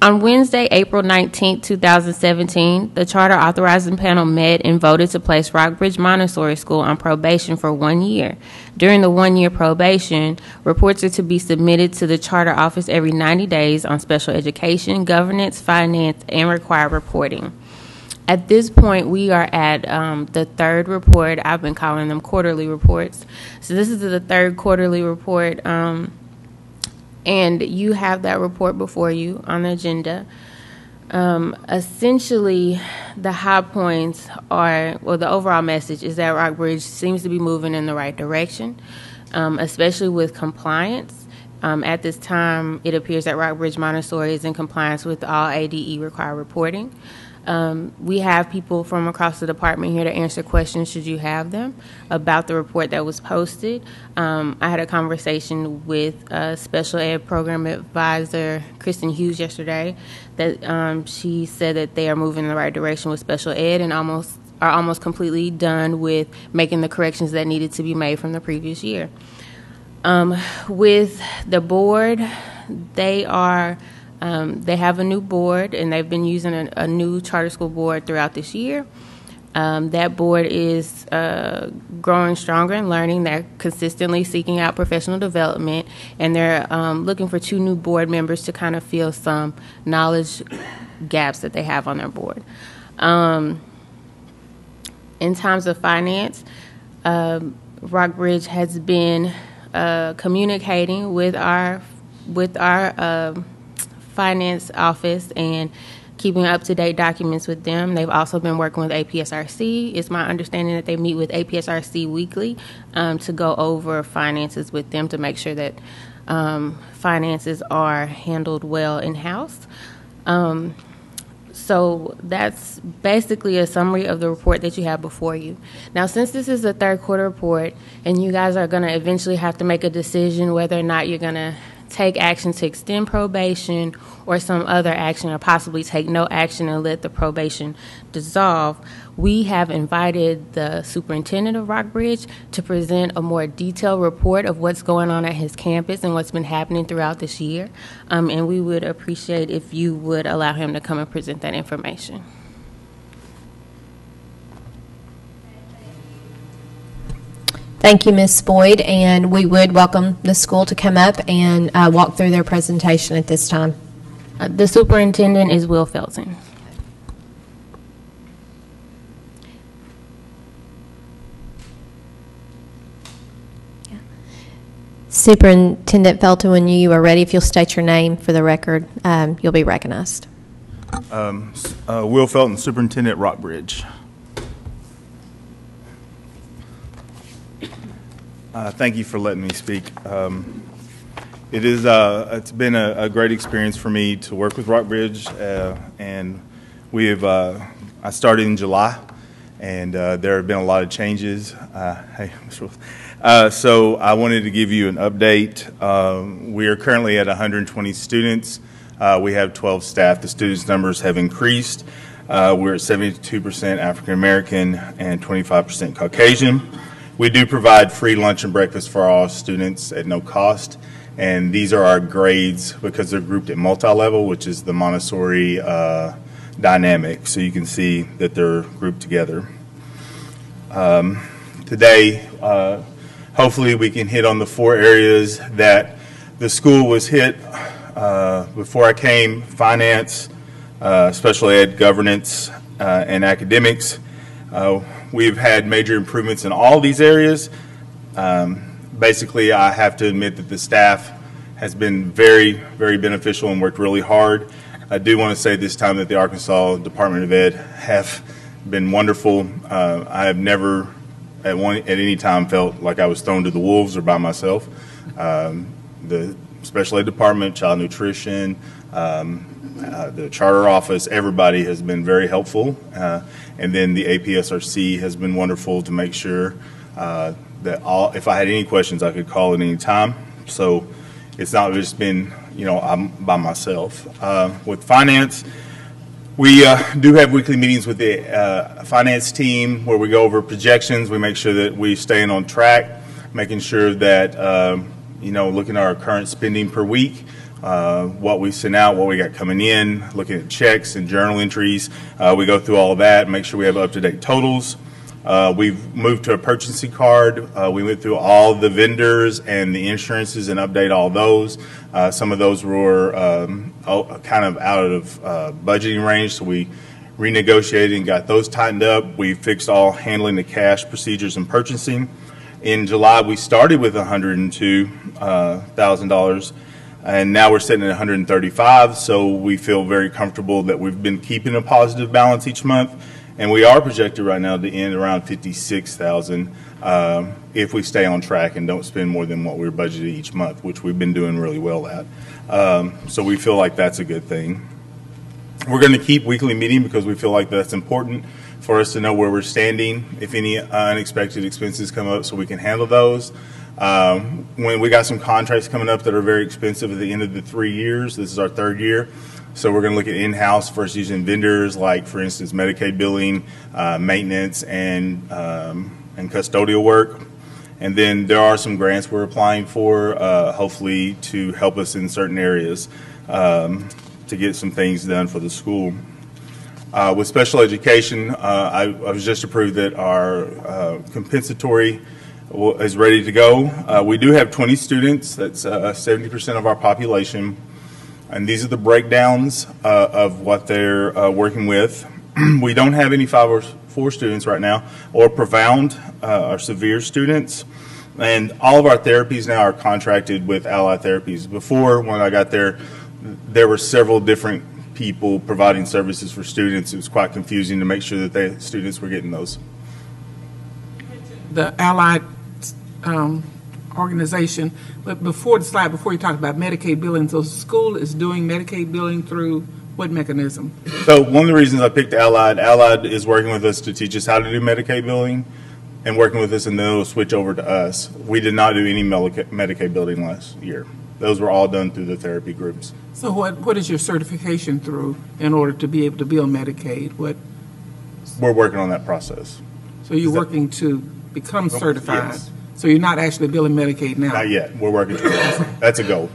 On Wednesday, April 19, 2017, the Charter Authorizing Panel met and voted to place Rockbridge Montessori School on probation for 1 year. During the 1-year probation, reports are to be submitted to the Charter Office every 90 days on special education, governance, finance, and required reporting. At this point, we are at the third report. I've been calling them quarterly reports. So this is the third quarterly report. And you have that report before you on the agenda. Essentially, the high points are, well, the overall message is that Rockbridge seems to be moving in the right direction, especially with compliance. At this time, it appears that Rockbridge Montessori is in compliance with all ADE required reporting. We have people from across the department here to answer questions, should you have them, about the report that was posted. I had a conversation with Special Ed Program Advisor Kristen Hughes yesterday that she said that they are moving in the right direction with special ed and are almost completely done with making the corrections that needed to be made from the previous year. With the board, they have a new board, and they've been using a new charter school board throughout this year. That board is growing stronger and learning. They're consistently seeking out professional development, and they're looking for 2 new board members to kind of fill some knowledge gaps that they have on their board. In terms of finance, Rockbridge has been communicating with our finance office and keeping up-to-date documents with them. They've also been working with APSRC. It's my understanding that they meet with APSRC weekly to go over finances with them to make sure that finances are handled well in-house. So that's basically a summary of the report that you have before you. Now, since this is a third quarter report and you guys are going to eventually have to make a decision whether or not you're going to take action to extend probation or some other action, or possibly take no action and let the probation dissolve, we have invited the superintendent of Rockbridge to present a more detailed report of what's going on at his campus and what's been happening throughout this year. And we would appreciate if you would allow him to come and present that information. Thank you, Ms. Boyd, and we would welcome the school to come up and walk through their presentation at this time. The superintendent is Will Felton. Superintendent Felton, when you are ready, if you'll state your name for the record, you'll be recognized. Will Felton, Superintendent, Rockbridge. Thank you for letting me speak. It's been a great experience for me to work with Rockbridge, and I started in July, and there have been a lot of changes. Hey, Mr. Wilson. So I wanted to give you an update. We are currently at 120 students. We have 12 staff. The students' numbers have increased. We're at 72% African American and 25% Caucasian. We do provide free lunch and breakfast for all students at no cost, and these are our grades because they're grouped at multi-level, which is the Montessori dynamic, so you can see that they're grouped together. Today, hopefully we can hit on the 4 areas that the school was hit before I came: finance, special ed, governance, and academics. We've had major improvements in all these areas. Basically, I have to admit that the staff has been very, very beneficial and worked really hard. I do want to say this time that the Arkansas Department of Ed have been wonderful. I have never at any time felt like I was thrown to the wolves or by myself. The special ed department, child nutrition, the charter office, everybody has been very helpful. And then the APSRC has been wonderful to make sure that if I had any questions, I could call at any time. So it's not just been, I'm by myself. With finance, we do have weekly meetings with the finance team where we go over projections. We make sure that we're staying on track, making sure that, looking at our current spending per week, what we sent out, what we got coming in, looking at checks and journal entries. We go through all of that, make sure we have up-to-date totals. We've moved to a purchasing card. We went through all the vendors and the insurances and update all those. Some of those were kind of out of budgeting range, so we renegotiated and got those tightened up. We fixed all handling the cash procedures and purchasing. In July, we started with $102,000, and now we're sitting at $135,000, so we feel very comfortable that we've been keeping a positive balance each month. And we are projected right now to end around $56,000 if we stay on track and don't spend more than what we're budgeted each month, which we've been doing really well at. So we feel like that's a good thing. We're going to keep weekly meeting because we feel like that's important for us to know where we're standing, if any unexpected expenses come up, so we can handle those. When we got some contracts coming up that are very expensive at the end of the 3 years, this is our third year. So we're going to look at in-house versus using vendors, like, for instance, Medicaid billing, maintenance, and custodial work. And then there are some grants we're applying for, hopefully to help us in certain areas to get some things done for the school. With special education, I was just approved that our compensatory is ready to go. We do have 20 students. That's 70% of our population. And these are the breakdowns of what they're working with. We don't have any 504 students right now, or profound or severe students. And all of our therapies now are contracted with Allied Therapies. Before, when I got there, there were several different people providing services for students. It was quite confusing to make sure that the students were getting those. The Allied organization, but before the slide, before you talk about Medicaid billing, so school is doing Medicaid billing through what mechanism? So one of the reasons I picked Allied is working with us to teach us how to do Medicaid billing and working with us, and then it'll switch over to us. We did not do any Medicaid billing last year. Those were all done through the therapy groups. So what is your certification through in order to be able to bill Medicaid? We're working on that process. So you're working to become certified? Yes. So you're not actually billing Medicaid now? Not yet. We're working towards that. That's a goal.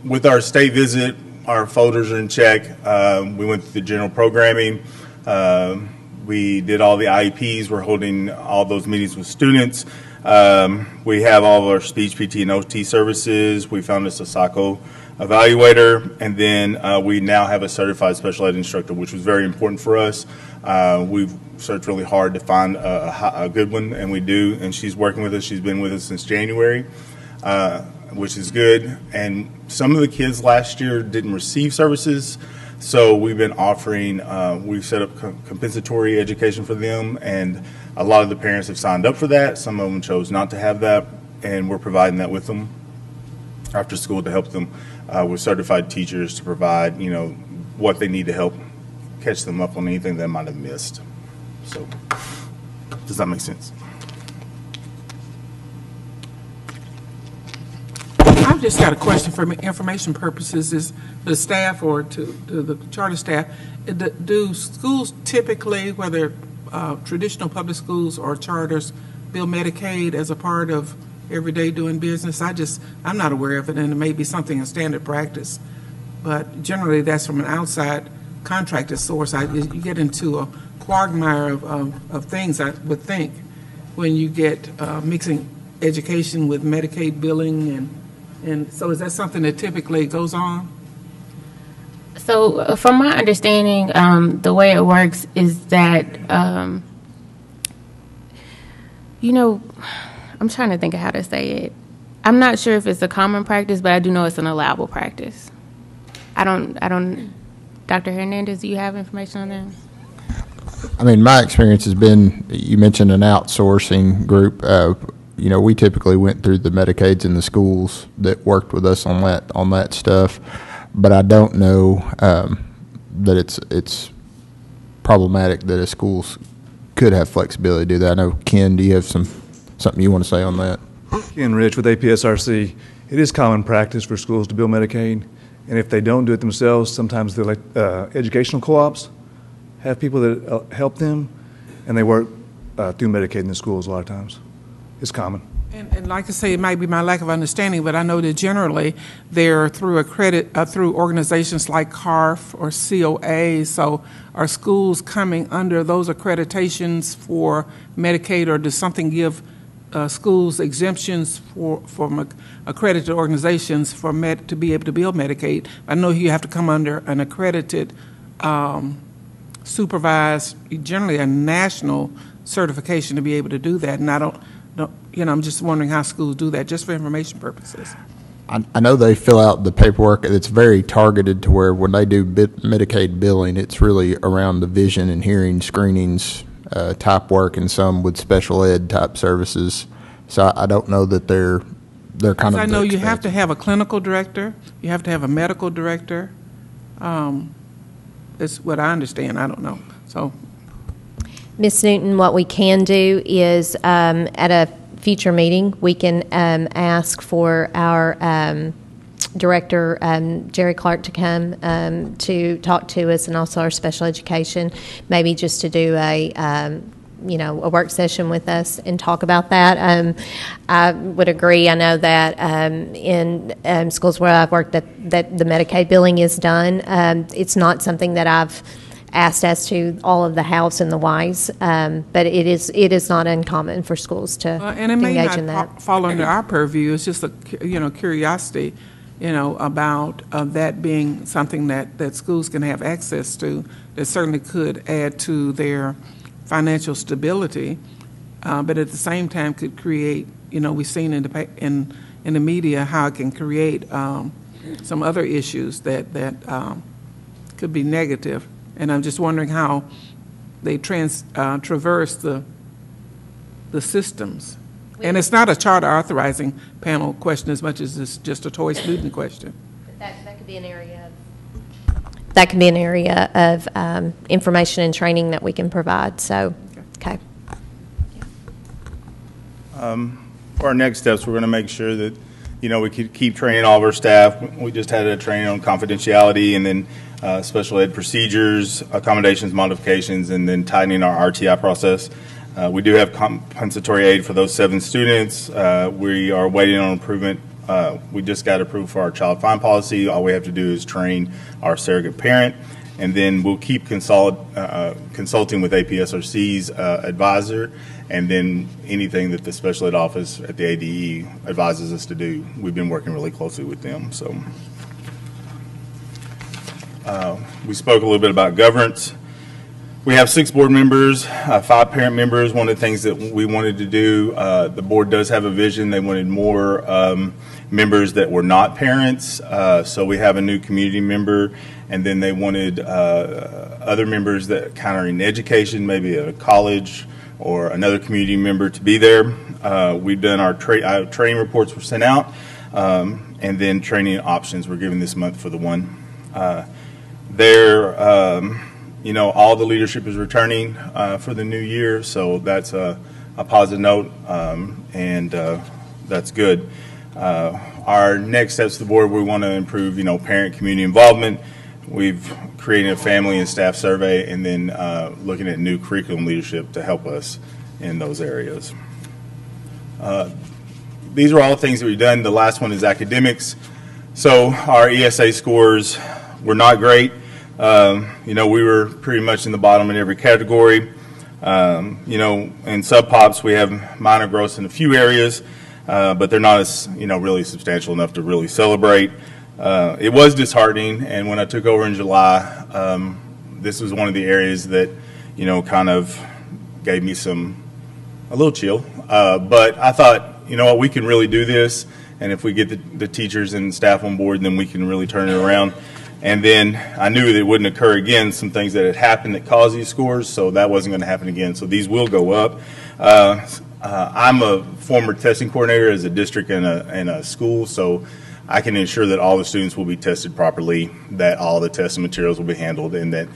With our state visit, our folders are in check. We went through the general programming. We did all the IEPs. We're holding all those meetings with students. We have all of our speech, PT, and OT services. We found us a SACO evaluator, and then we now have a certified special ed instructor, which was very important for us. We've searched really hard to find a good one, and we do, and she's working with us. She's been with us since January, which is good. And some of the kids last year didn't receive services, so we've been offering, we've set up compensatory education for them, and a lot of the parents have signed up for that. Some of them chose not to have that, and we're providing that with them after school to help them with certified teachers to provide, what they need to help catch them up on anything they might have missed. So, does that make sense? I've just got a question for information purposes. Is the staff or to the charter staff, do schools typically, whether traditional public schools or charters, bill Medicaid as a part of everyday doing business? I'm not aware of it, and it may be something in standard practice, but generally that's from an outside contracted source. You get into a quagmire of things, I would think, when you get mixing education with Medicaid billing, and so is that something that typically goes on? So from my understanding, the way it works is that, I'm trying to think of how to say it. I'm not sure if it's a common practice, but I do know it's an allowable practice. I don't Dr. Hernandez, do you have information on that? I mean, my experience has been, you mentioned an outsourcing group. You know, we typically went through the Medicaids in the schools that worked with us on that stuff, but I don't know that it's problematic that a schools could have flexibility to do that. I know, Ken, do you have something you want to say on that? Ken Rich with APSRC. It is common practice for schools to bill Medicaid, and if they don't do it themselves, sometimes they're like educational co-ops have people that help them, and they work through Medicaid in the schools a lot of times. It's common. And like I say, it might be my lack of understanding, but I know that generally they're through through organizations like CARF or COA. So are schools coming under those accreditations for Medicaid, or does something give schools exemptions from accredited organizations to be able to bill Medicaid? I know you have to come under an accredited, supervised, generally a national certification to be able to do that, and I don't, you know, I'm just wondering how schools do that, just for information purposes. I know they fill out the paperwork. It's very targeted to where when they do Medicaid billing, it's really around the vision and hearing screenings type work, and some with special ed type services. So I don't know that they're kind of. I know you have to have a clinical director. You have to have a medical director. That's what I understand. I don't know. So, Ms. Newton, what we can do is at a future meeting, we can ask for our director, Jerry Clark, to come to talk to us, and also our special education, maybe just to do a work session with us and talk about that. I would agree. I know that in schools where I've worked that the Medicaid billing is done. It's not something that I've asked as to all of the hows and the whys, but it is not uncommon for schools to and it may engage in not that. fall under our purview. It's just a curiosity, about that being something that schools can have access to. That certainly could add to their financial stability, but at the same time could create. We've seen in the media how it can create some other issues that could be negative. And I'm just wondering how they traverse the systems. And it's not a charter authorizing panel question as much as it's just a toy student question. That could be an area of. That could be an area of information and training that we can provide. So, okay. For our next steps, we're going to make sure that we could keep training all of our staff. We just had a training on confidentiality, and then special ed procedures, accommodations, modifications, and then tightening our RTI process. We do have compensatory aid for those 7 students. We are waiting on improvement. We just got approved for our child fine policy. All we have to do is train our surrogate parent, and then we'll keep consulting with APSRC's advisor, and then anything that the special ed office at the ADE advises us to do. We've been working really closely with them. So we spoke a little bit about governance. We have 6 board members, 5 parent members. One of the things that we wanted to do, the board does have a vision. They wanted more members that were not parents. So we have a new community member, and then they wanted other members that kind of are in education, maybe a college or another community member to be there. We've done our training reports were sent out, and then training options were given this month for the one. All the leadership is returning for the new year, so that's a positive note, and that's good. Our next steps to the board, we want to improve, parent community involvement. We've created a family and staff survey, and then looking at new curriculum leadership to help us in those areas. These are all things that we've done. The last one is academics. So our ESA scores were not great. We were pretty much in the bottom in every category. In sub-pops, we have minor growths in a few areas, but they're not as, really substantial enough to really celebrate. It was disheartening, and when I took over in July, this was one of the areas that, kind of gave me a little chill. But I thought, we can really do this, and if we get the teachers and staff on board, then we can really turn it around. And then I knew that it wouldn't occur again, some things that had happened that caused these scores, so that wasn't going to happen again. So these will go up. I'm a former testing coordinator as a district in a school, so I can ensure that all the students will be tested properly, that all the testing materials will be handled, and that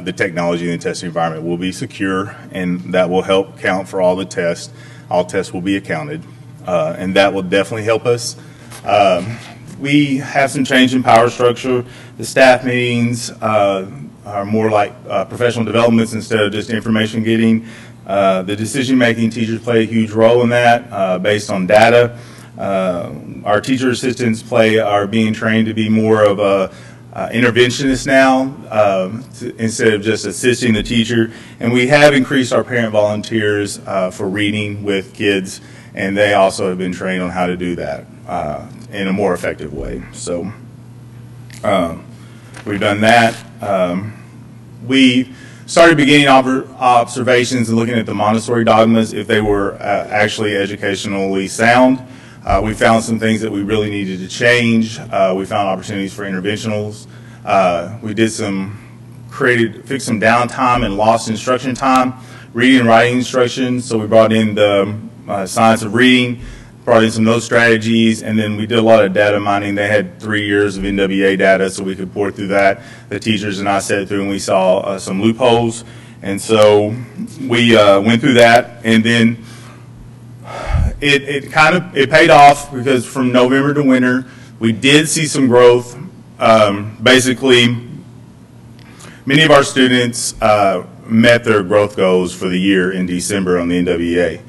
the technology in the testing environment will be secure, and that will help count for all the tests. All tests will be accounted, and that will definitely help us. We have some change in power structure. The staff meetings are more like professional developments instead of just information getting. The decision-making, teachers play a huge role in that based on data. Our teacher assistants are being trained to be more of a interventionist now instead of just assisting the teacher. And we have increased our parent volunteers for reading with kids, and they also have been trained on how to do that in a more effective way. So we've done that. We started beginning observations and looking at the Montessori dogmas, if they were actually educationally sound. We found some things that we really needed to change. We found opportunities for interventionals. We did fixed some downtime and lost instruction time, reading and writing instruction. So we brought in the science of reading, brought in some of those strategies, and then we did a lot of data mining. They had 3 years of NWA data, so we could pour through that. The teachers and I sat through and we saw some loopholes. And so we went through that, and then it paid off, because from November to winter, we did see some growth. Basically, many of our students met their growth goals for the year in December on the NWA.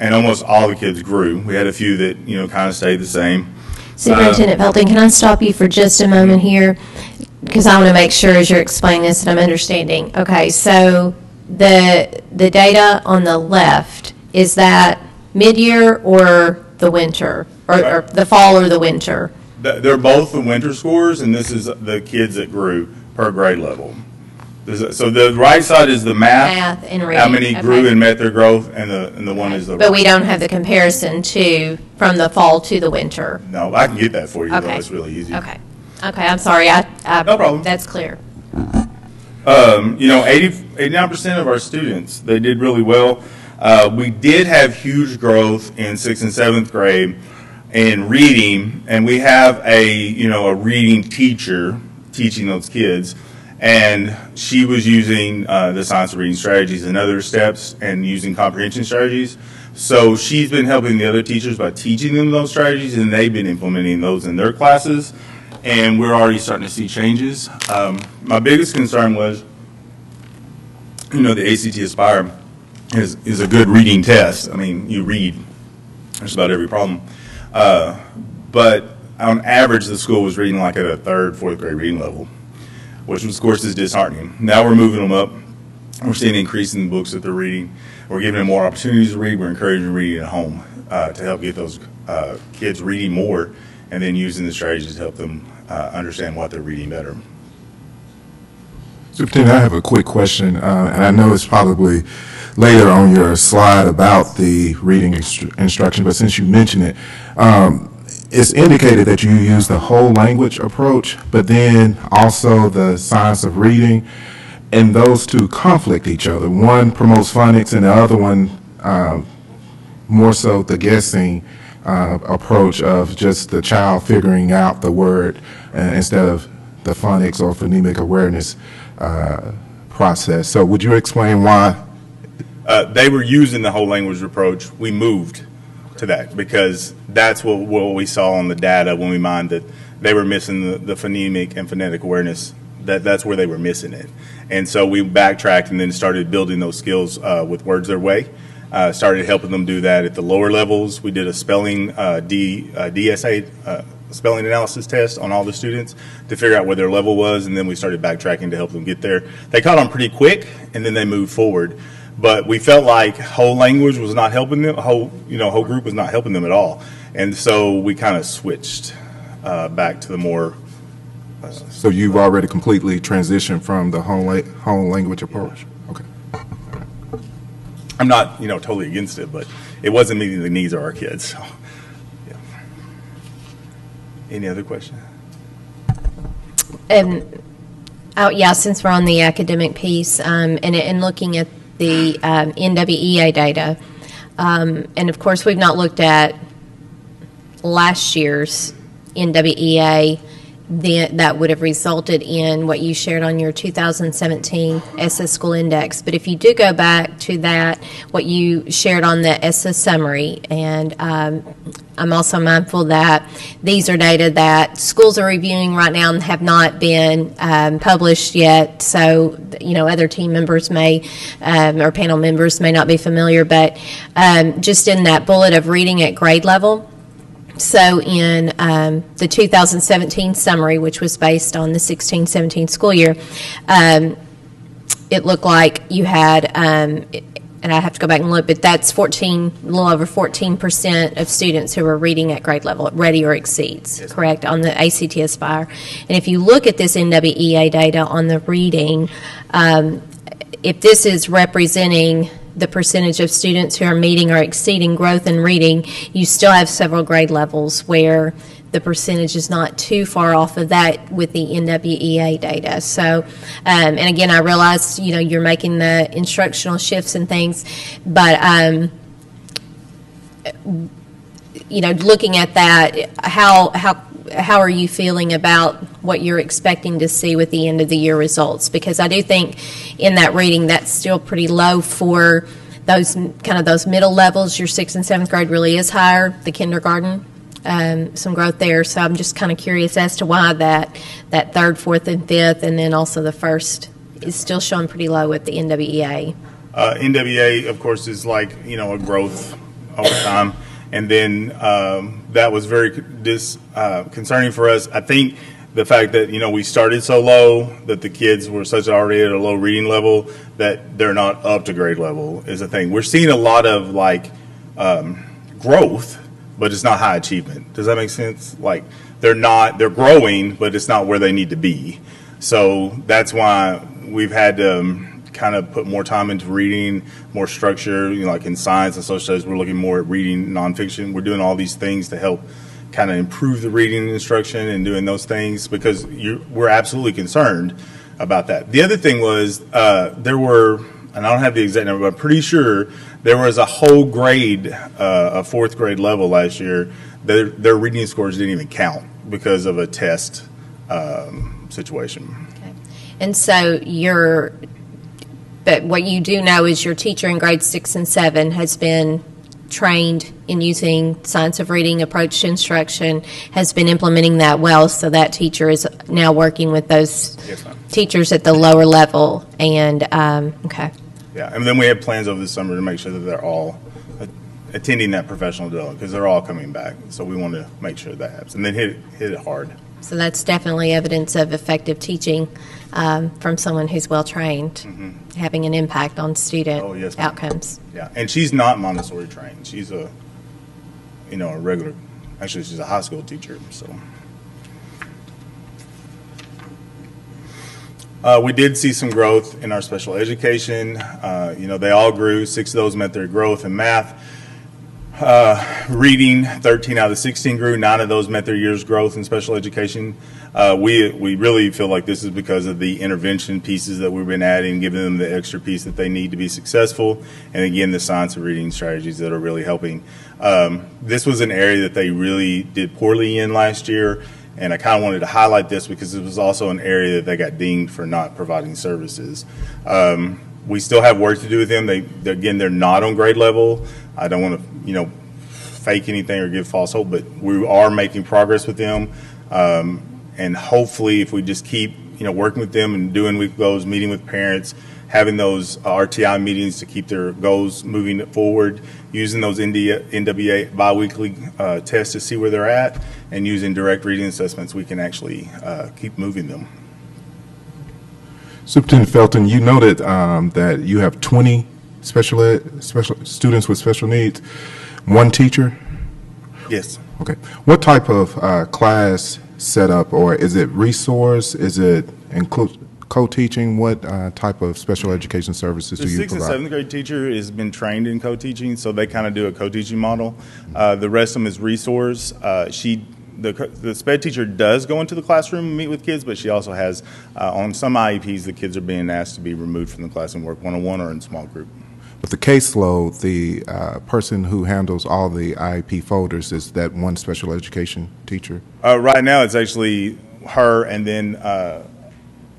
And almost all the kids grew. We had a few that, kind of stayed the same. Superintendent Felton, can I stop you for just a moment here? Because I want to make sure as you're explaining this that I'm understanding. Okay, so the data on the left, is that mid-year or the winter, or the fall or the winter? They're both the winter scores, and this is the kids that grew per grade level. So the right side is the math and reading. How many grew and met their growth, and the one is the. But we don't have the comparison from the fall to the winter. No, I can get that for you. Okay. Though. It's really easy. Okay, I'm sorry. No problem. That's clear. 89% of our students, they did really well. We did have huge growth in 6th and 7th grade in reading, and we have a reading teacher teaching those kids. And she was using the science of reading strategies and other steps and using comprehension strategies. So she's been helping the other teachers by teaching them those strategies, and they've been implementing those in their classes. And we're already starting to see changes. My biggest concern was, the ACT Aspire is a good reading test. I mean, you read just about every problem. But on average, the school was reading like at a 3rd, 4th grade reading level, which of course is disheartening. Now we're moving them up. We're seeing an increase in the books that they're reading. We're giving them more opportunities to read. We're encouraging reading at home to help get those kids reading more, and then using the strategies to help them understand what they're reading better. Superintendent, I have a quick question, and I know it's probably later on your slide about the reading instruction, but since you mentioned it, it's indicated that you use the whole language approach, but then also the science of reading, and those two conflict each other. One promotes phonics, and the other one more so the guessing approach of just the child figuring out the word instead of the phonics or phonemic awareness process. So would you explain why? They were using the whole language approach. We moved to that because that's what we saw on the data when we mined that they were missing the phonemic and phonetic awareness. That's where they were missing it. And so we backtracked and then started building those skills with Words Their Way. Started helping them do that at the lower levels. We did a spelling DSA spelling analysis test on all the students to figure out where their level was, and then we started backtracking to help them get there. They caught on pretty quick, and then they moved forward. But we felt like whole language was not helping them. Whole group was not helping them at all, and so we kind of switched back to the more. So you've already completely transitioned from the whole language approach. Okay. I'm not totally against it, but it wasn't meeting the needs of our kids. So, yeah. Any other questions? Yeah, since we're on the academic piece, and looking at the NWEA data, and of course, we've not looked at last year's NWEA that would have resulted in what you shared on your 2017 ESSA School Index. But if you do go back to that, what you shared on the ESSA summary, and I'm also mindful that these are data that schools are reviewing right now and have not been published yet. So, other team members may, or panel members may not be familiar, but just in that bullet of reading at grade level. So in the 2017 summary, which was based on the 16-17 school year, it looked like you had, and I have to go back and look, but that's a little over 14% of students who are reading at grade level, ready or exceeds, yes, correct, on the ACT Aspire. And if you look at this NWEA data on the reading, if this is representing the percentage of students who are meeting or exceeding growth in reading, you still have several grade levels where the percentage is not too far off of that with the NWEA data. So, and again, I realize, you're making the instructional shifts and things, but, looking at that, how are you feeling about what you're expecting to see with the end of the year results? Because I do think in that reading that's still pretty low for those middle levels. Your 6th and 7th grade really is higher, the kindergarten, some growth there. So I'm just kind of curious as to why that 3rd, 4th, and 5th, and then also the 1st is still showing pretty low with the NWEA. NWEA, of course, is like, a growth over time. And then that was very concerning for us. I think the fact that, we started so low, that the kids were such already at a low reading level that they're not up to grade level is a thing. We're seeing a lot of, growth, but it's not high achievement. Does that make sense? They're growing, but it's not where they need to be. So that's why we've had to kind of put more time into reading, more structure, like in science and social studies, we're looking more at reading nonfiction. We're doing all these things to help kind of improve the reading instruction and doing those things because we're absolutely concerned about that. The other thing was there were, and I don't have the exact number, but I'm pretty sure there was a whole grade, a 4th grade level last year, their reading scores didn't even count because of a test situation. Okay. And so but what you do know is your teacher in grades 6 and 7 has been trained in using science of reading approach to instruction, has been implementing that well, so that teacher is now working with those teachers at the lower level. And, okay. Yeah, and then we have plans over the summer to make sure that they're all attending that professional development because they're all coming back. So we want to make sure that happens and then hit it hard. So that's definitely evidence of effective teaching from someone who's well trained, having an impact on student outcomes. Yeah, and she's not Montessori trained. She's a regular. Actually, she's a high school teacher. So we did see some growth in our special education. They all grew. 6 of those met their growth in math. Reading, 13 out of the 16 grew. 9 of those met their year's growth in special education. We really feel like this is because of the intervention pieces that we've been adding, giving them the extra piece that they need to be successful, and again, the science of reading strategies that are really helping. This was an area that they really did poorly in last year, and I kind of wanted to highlight this because it was also an area that they got dinged for not providing services. We still have work to do with them. They're not on grade level. I don't want to, fake anything or give false hope, but we are making progress with them. And hopefully, if we just keep, working with them and doing week goals, meeting with parents, having those RTI meetings to keep their goals moving forward, using those NWA biweekly tests to see where they're at, and using direct reading assessments, we can actually keep moving them. Superintendent Felton, you noted that you have 20 special students with special needs, 1 teacher? Yes. Okay. What type of class setup, or is it resource? Is it include co-teaching? What type of special education services do you provide? The 6th and 7th grade teacher has been trained in co-teaching, so they kind of do a co-teaching model. The rest of them is resource. She the SPED teacher does go into the classroom and meet with kids, but she also has, on some IEPs, the kids are being asked to be removed from the class and work one-on-one or in small group. With the caseload, the person who handles all the IEP folders is that one special education teacher? Right now, it's actually her, and then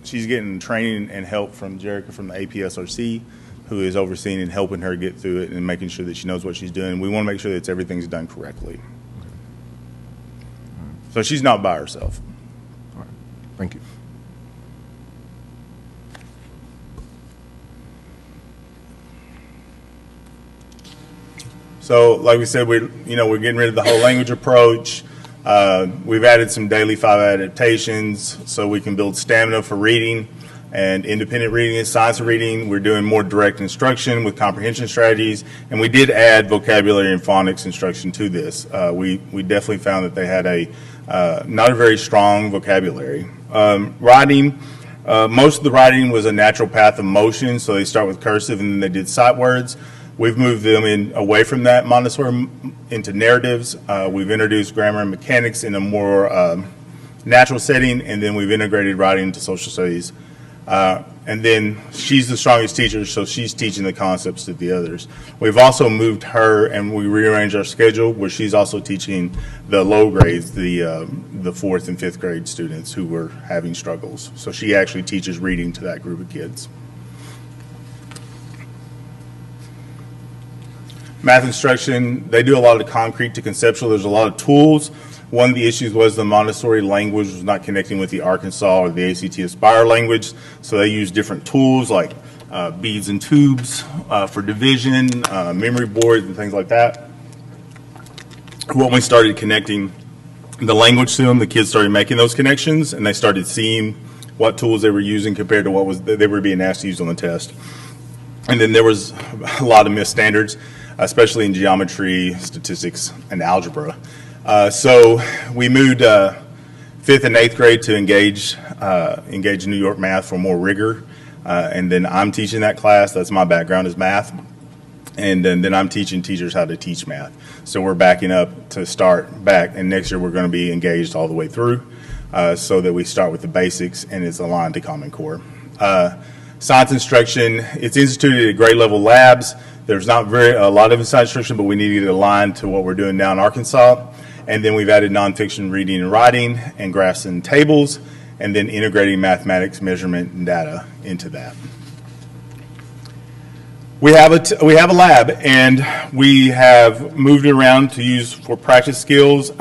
she's getting training and help from Jerica from the APSRC, who is overseeing and helping her get through it and making sure that she knows what she's doing. We want to make sure that everything's done correctly. So she's not by herself. All right. Thank you. So, like we said, we're getting rid of the whole language approach. We've added some daily 5 adaptations so we can build stamina for reading and independent reading and science reading. We're doing more direct instruction with comprehension strategies, and we did add vocabulary and phonics instruction to this. We definitely found that they had not a very strong vocabulary. Writing, most of the writing was a natural path of motion, so they start with cursive and then they did sight words. We've moved them away from that Montessori into narratives. We've introduced grammar and mechanics in a more natural setting, and then we've integrated writing into social studies. And then she's the strongest teacher, so she's teaching the concepts to the others. We've also moved her, and we rearranged our schedule where she's also teaching the low grades, the 4th and 5th grade students who were having struggles. So she actually teaches reading to that group of kids. Math instruction, they do a lot of concrete to conceptual. There's a lot of tools. One of the issues was the Montessori language was not connecting with the Arkansas or the ACT Aspire language, so they use different tools like beads and tubes for division, memory boards, and things like that. When we started connecting the language to them, the kids started making those connections, and they started seeing what tools they were using compared to what they were being asked to use on the test. And then there was a lot of missed standards, especially in geometry, statistics, and algebra. So we moved 5th and 8th grade to engage New York math for more rigor. And then I'm teaching that class. That's my background is math. And then I'm teaching teachers how to teach math. So we're backing up to start back. And next year we're going to be engaged all the way through so that we start with the basics and it's aligned to Common Core. Science instruction, it's instituted at grade level labs. There's not a lot of science instruction, but we need to get aligned to what we're doing now in Arkansas. And then we've added nonfiction reading and writing and graphs and tables, and then integrating mathematics, measurement, and data into that. We have a lab, and we have moved it around to use for practice skills,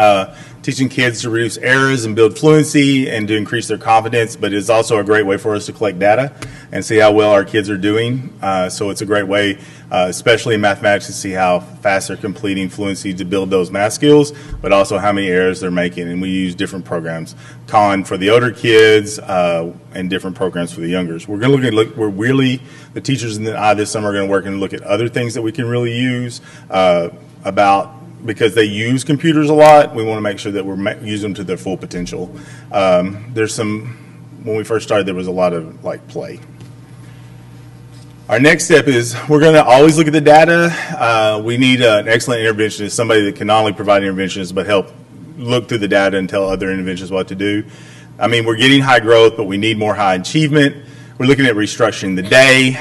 teaching kids to reduce errors and build fluency and to increase their confidence, but it's also a great way for us to collect data and see how well our kids are doing. So it's a great way, especially in mathematics, to see how fast they're completing fluency to build those math skills, but also how many errors they're making. And we use different programs, Khan for the older kids and different programs for the youngers. We're going to the teachers and I this summer are going to work and look at other things that we can really use because they use computers a lot. We want to make sure that we're using them to their full potential. When we first started, there was a lot of play. Our next step is we're going to always look at the data. We need an excellent interventionist, somebody that can not only provide interventions but help look through the data and tell other interventions what to do. I mean, we're getting high growth, but we need more high achievement. We're looking at restructuring the day.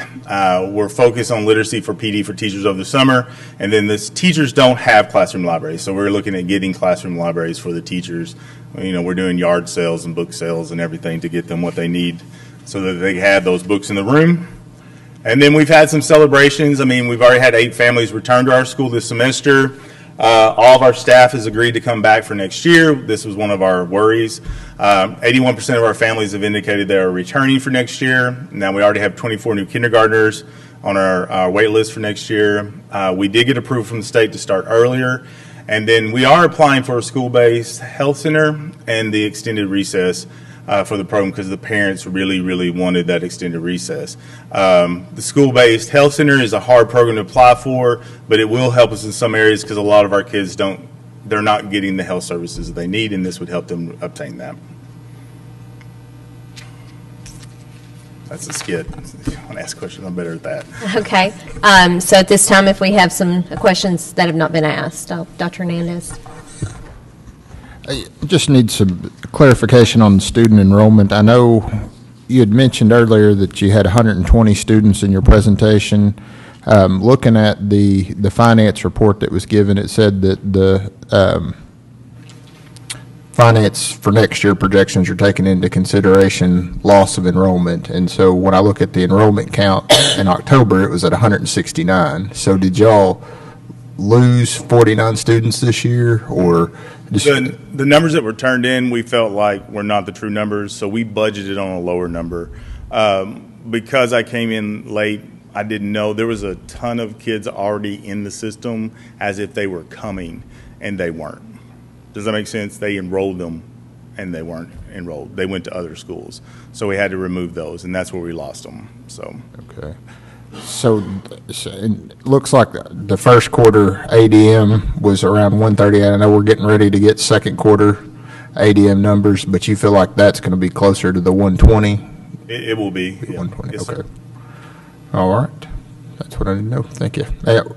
We're focused on literacy for PD for teachers over the summer. And then the teachers don't have classroom libraries, so we're looking at getting classroom libraries for the teachers. We're doing yard sales and book sales and everything to get them what they need so that they have those books in the room. And then we've had some celebrations. I mean, we've already had 8 families return to our school this semester. All of our staff has agreed to come back for next year. This was one of our worries. 81% of our families have indicated they are returning for next year. Now we already have 24 new kindergartners on our wait list for next year. We did get approved from the state to start earlier. And then we are applying for a school-based health center and the extended recess for the program because the parents really, really wanted that extended recess. The school-based health center is a hard program to apply for, but it will help us in some areas because a lot of our kids they're not getting the health services that they need, and this would help them obtain that. That's a skit. If you want to ask questions, I'm better at that. Okay. So at this time, if we have some questions that have not been asked, Dr. Hernandez. I just need some clarification on student enrollment. I know you had mentioned earlier that you had 120 students in your presentation. Looking at the finance report that was given, it said that the finance for next year projections are taking into consideration loss of enrollment. And so when I look at the enrollment count in October, it was at 169. So did y'all lose 49 students this year, or just the numbers that were turned in, we felt like were not the true numbers, so we budgeted on a lower number. Because I came in late, I didn't know there was a ton of kids already in the system as if they were coming, and they weren't. Does that make sense? They enrolled them, and they weren't enrolled. They went to other schools, so we had to remove those, and that's where we lost them. So okay. So it looks like the first quarter ADM was around 130. I know we're getting ready to get second quarter ADM numbers, but you feel like that's going to be closer to the 120? It will be. Yeah. 120, yes, okay. Sir. All right. That's what I need to know. Thank you.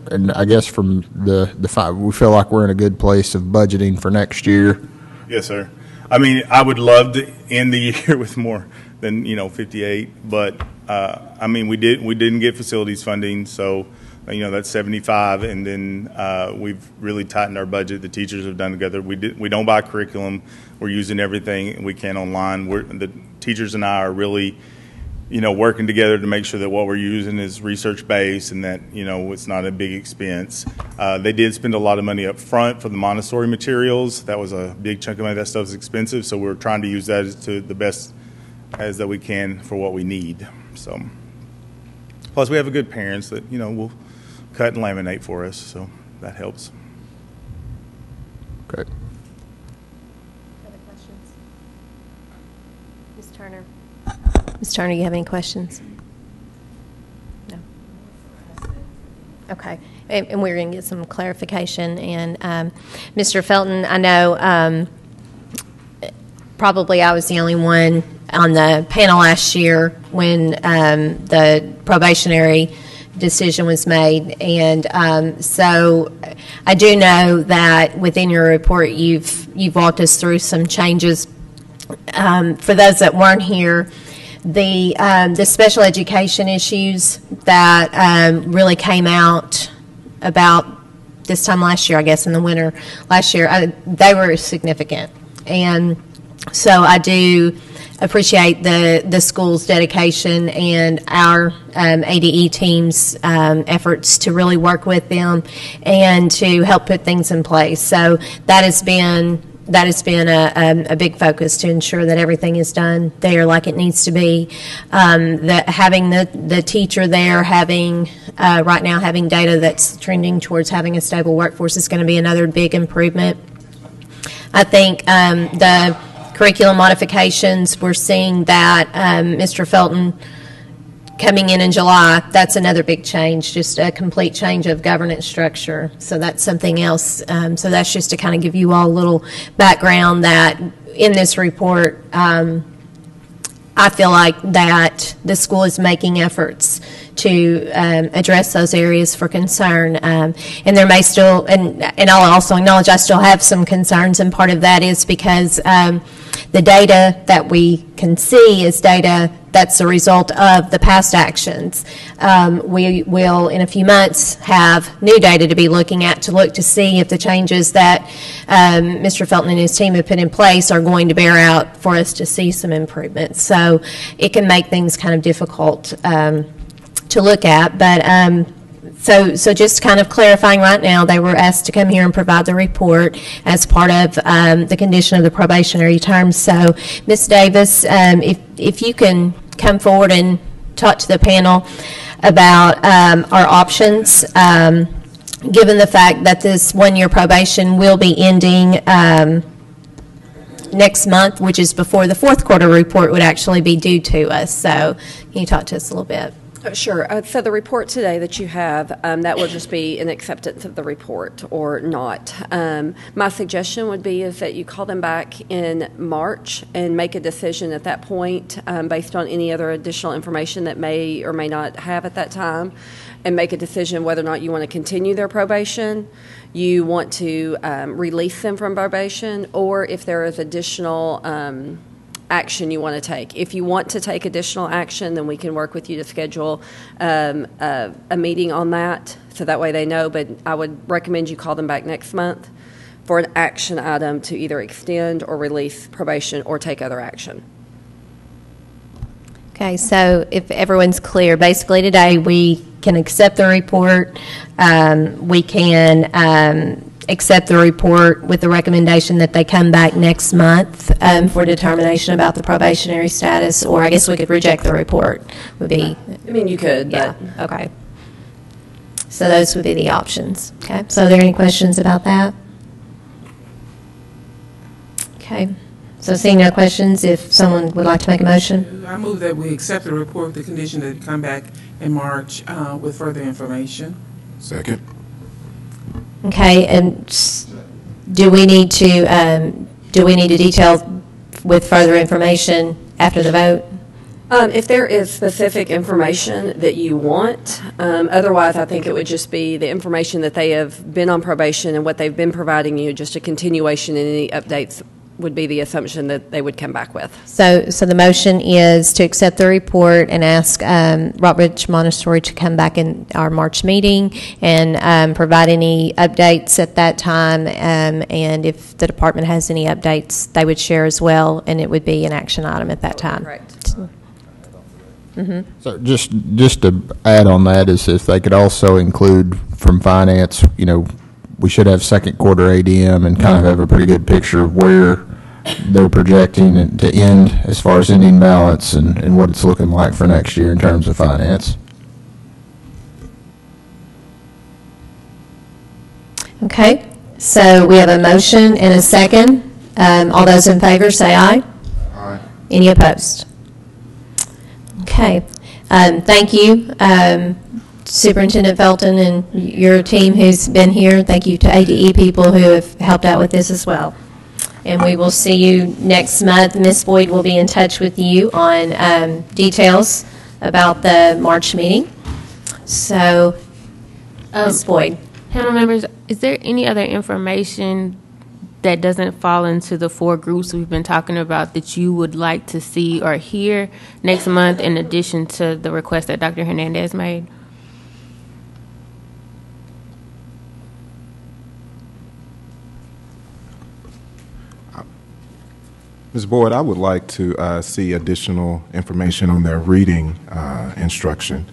And I guess from the five, we feel like we're in a good place of budgeting for next year. Yes, sir. I mean, I would love to end the year with more than 58, but I mean, we didn't get facilities funding, so that's 75, and then we've really tightened our budget. The teachers have done together. We don't buy curriculum. We're using everything we can online. The teachers and I are really working together to make sure that what we're using is research-based and that, it's not a big expense. They did spend a lot of money up front for the Montessori materials. That was a big chunk of money. That stuff's expensive, so we're trying to use that as to the best as that we can for what we need. So, plus we have good parents that, will cut and laminate for us, so that helps. Great. Other questions? Ms. Turner? Ms. Turner, you have any questions? No. Okay, and we're going to get some clarification. And Mr. Felton, I know probably I was the only one on the panel last year when the probationary decision was made, and so I do know that within your report you've walked us through some changes. For those that weren't here, the special education issues that really came out about this time last year, I guess in the winter last year, they were significant, and so I do appreciate the school's dedication and our ADE team's efforts to really work with them and to help put things in place. So that has been a big focus to ensure that everything is done there like it needs to be. Having the teacher there, right now having data that's trending towards having a stable workforce is going to be another big improvement. I think the curriculum modifications, we're seeing that Mr. Felton coming in July, that's another big change, just a complete change of governance structure. So that's something else. So that's just to kind of give you all a little background that in this report, I feel like that the school is making efforts to address those areas for concern. And there may still, and I'll also acknowledge I still have some concerns, and part of that is because the data that we can see is data that's a result of the past actions. We will, in a few months, have new data to be looking at to see if the changes that Mr. Felton and his team have put in place are going to bear out for us to see some improvements. So it can make things kind of difficult to look at. But so just kind of clarifying right now, they were asked to come here and provide the report as part of the condition of the probationary term. So, Ms. Davis, if you can come forward and talk to the panel about our options, given the fact that this one-year probation will be ending next month, which is before the fourth quarter report would actually be due to us. So, can you talk to us a little bit? Sure. So the report today that you have, that will just be an acceptance of the report or not. My suggestion would be is that you call them back in March and make a decision at that point based on any other additional information that may or may not have at that time, and make a decision whether or not you want to continue their probation, you want to release them from probation, or if there is additional action you want to take. If you want to take additional action, then we can work with you to schedule a meeting on that, so that way they know. But I would recommend you call them back next month for an action item to either extend or release probation or take other action. Okay, so if everyone's clear, basically today we can accept the report. We can accept the report with the recommendation that they come back next month for determination about the probationary status, or I guess we could reject the report. Would be. I mean, you could, Yeah. but Okay. So those would be the options. Okay. So are there any questions about that? Okay. So seeing no questions, if someone would like to make a motion. I move that we accept the report with the condition that it come back in March with further information. Second. Okay, and do we need to detail with further information after the vote? if there is specific information that you want, otherwise I think it would just be the information that they have been on probation and what they've been providing you, just a continuation, and any updates would be the assumption that they would come back with. So the motion is to accept the report and ask Rockbridge Montessori to come back in our March meeting and provide any updates at that time. And if the department has any updates, they would share as well, and it would be an action item at that time. Correct. Mm-hmm. So just to add on that is if they could also include from finance, you know, we should have second quarter ADM and kind of have a pretty good picture of where they're projecting it to end as far as ending balance and what it's looking like for next year in terms of finance. Okay, so we have a motion and a second. All those in favor say aye. Aye. Any opposed? Okay, thank you, Superintendent Felton and your team who's been here. Thank you to ADE people who have helped out with this as well. And we will see you next month. Ms. Boyd will be in touch with you on details about the March meeting. So, Ms. Boyd. Panel members, is there any other information that doesn't fall into the 4 groups we've been talking about that you would like to see or hear next month in addition to the request that Dr. Hernandez made? Ms. Boyd, I would like to see additional information on their reading instruction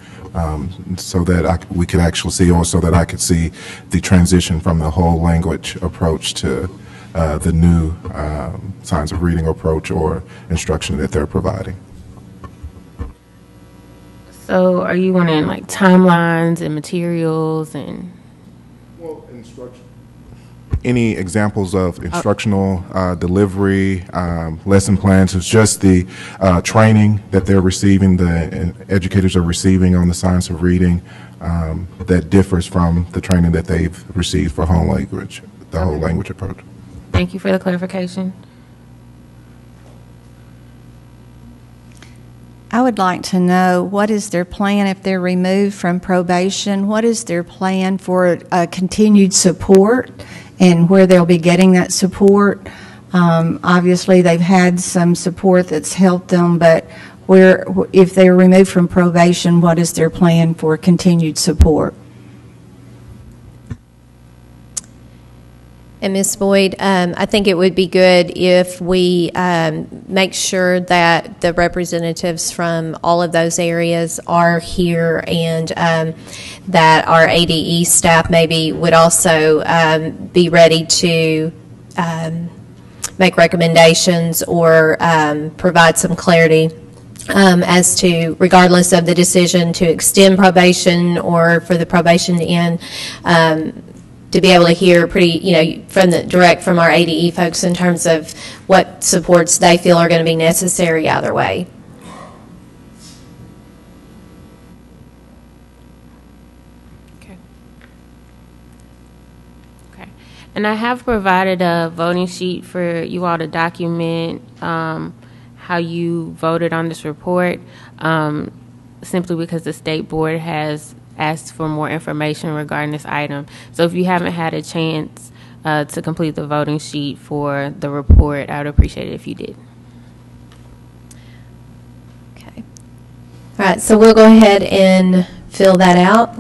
so that we could actually see, or so that I could see the transition from the whole language approach to the new science of reading approach or instruction that they're providing. So are you wanting like timelines and materials and? Well, instruction. Any examples of instructional delivery, lesson plans? It's just the training that they're receiving, the educators are receiving on the science of reading that differs from the training that they've received for whole language, the whole language approach. Thank you for the clarification. I would like to know, what is their plan if they're removed from probation? What is their plan for continued support and where they'll be getting that support? Obviously, they've had some support that's helped them, but if they're removed from probation, what is their plan for continued support? And Ms. Boyd, I think it would be good if we make sure that the representatives from all of those areas are here, and that our ADE staff maybe would also be ready to make recommendations or provide some clarity as to, regardless of the decision to extend probation or for the probation to end, to be able to hear direct from our ADE folks in terms of what supports they feel are going to be necessary either way. Okay. Okay. And I have provided a voting sheet for you all to document how you voted on this report, simply because the state board has asked for more information regarding this item. So if you haven't had a chance to complete the voting sheet for the report, I would appreciate it if you did. Okay. All right, so we'll go ahead and fill that out.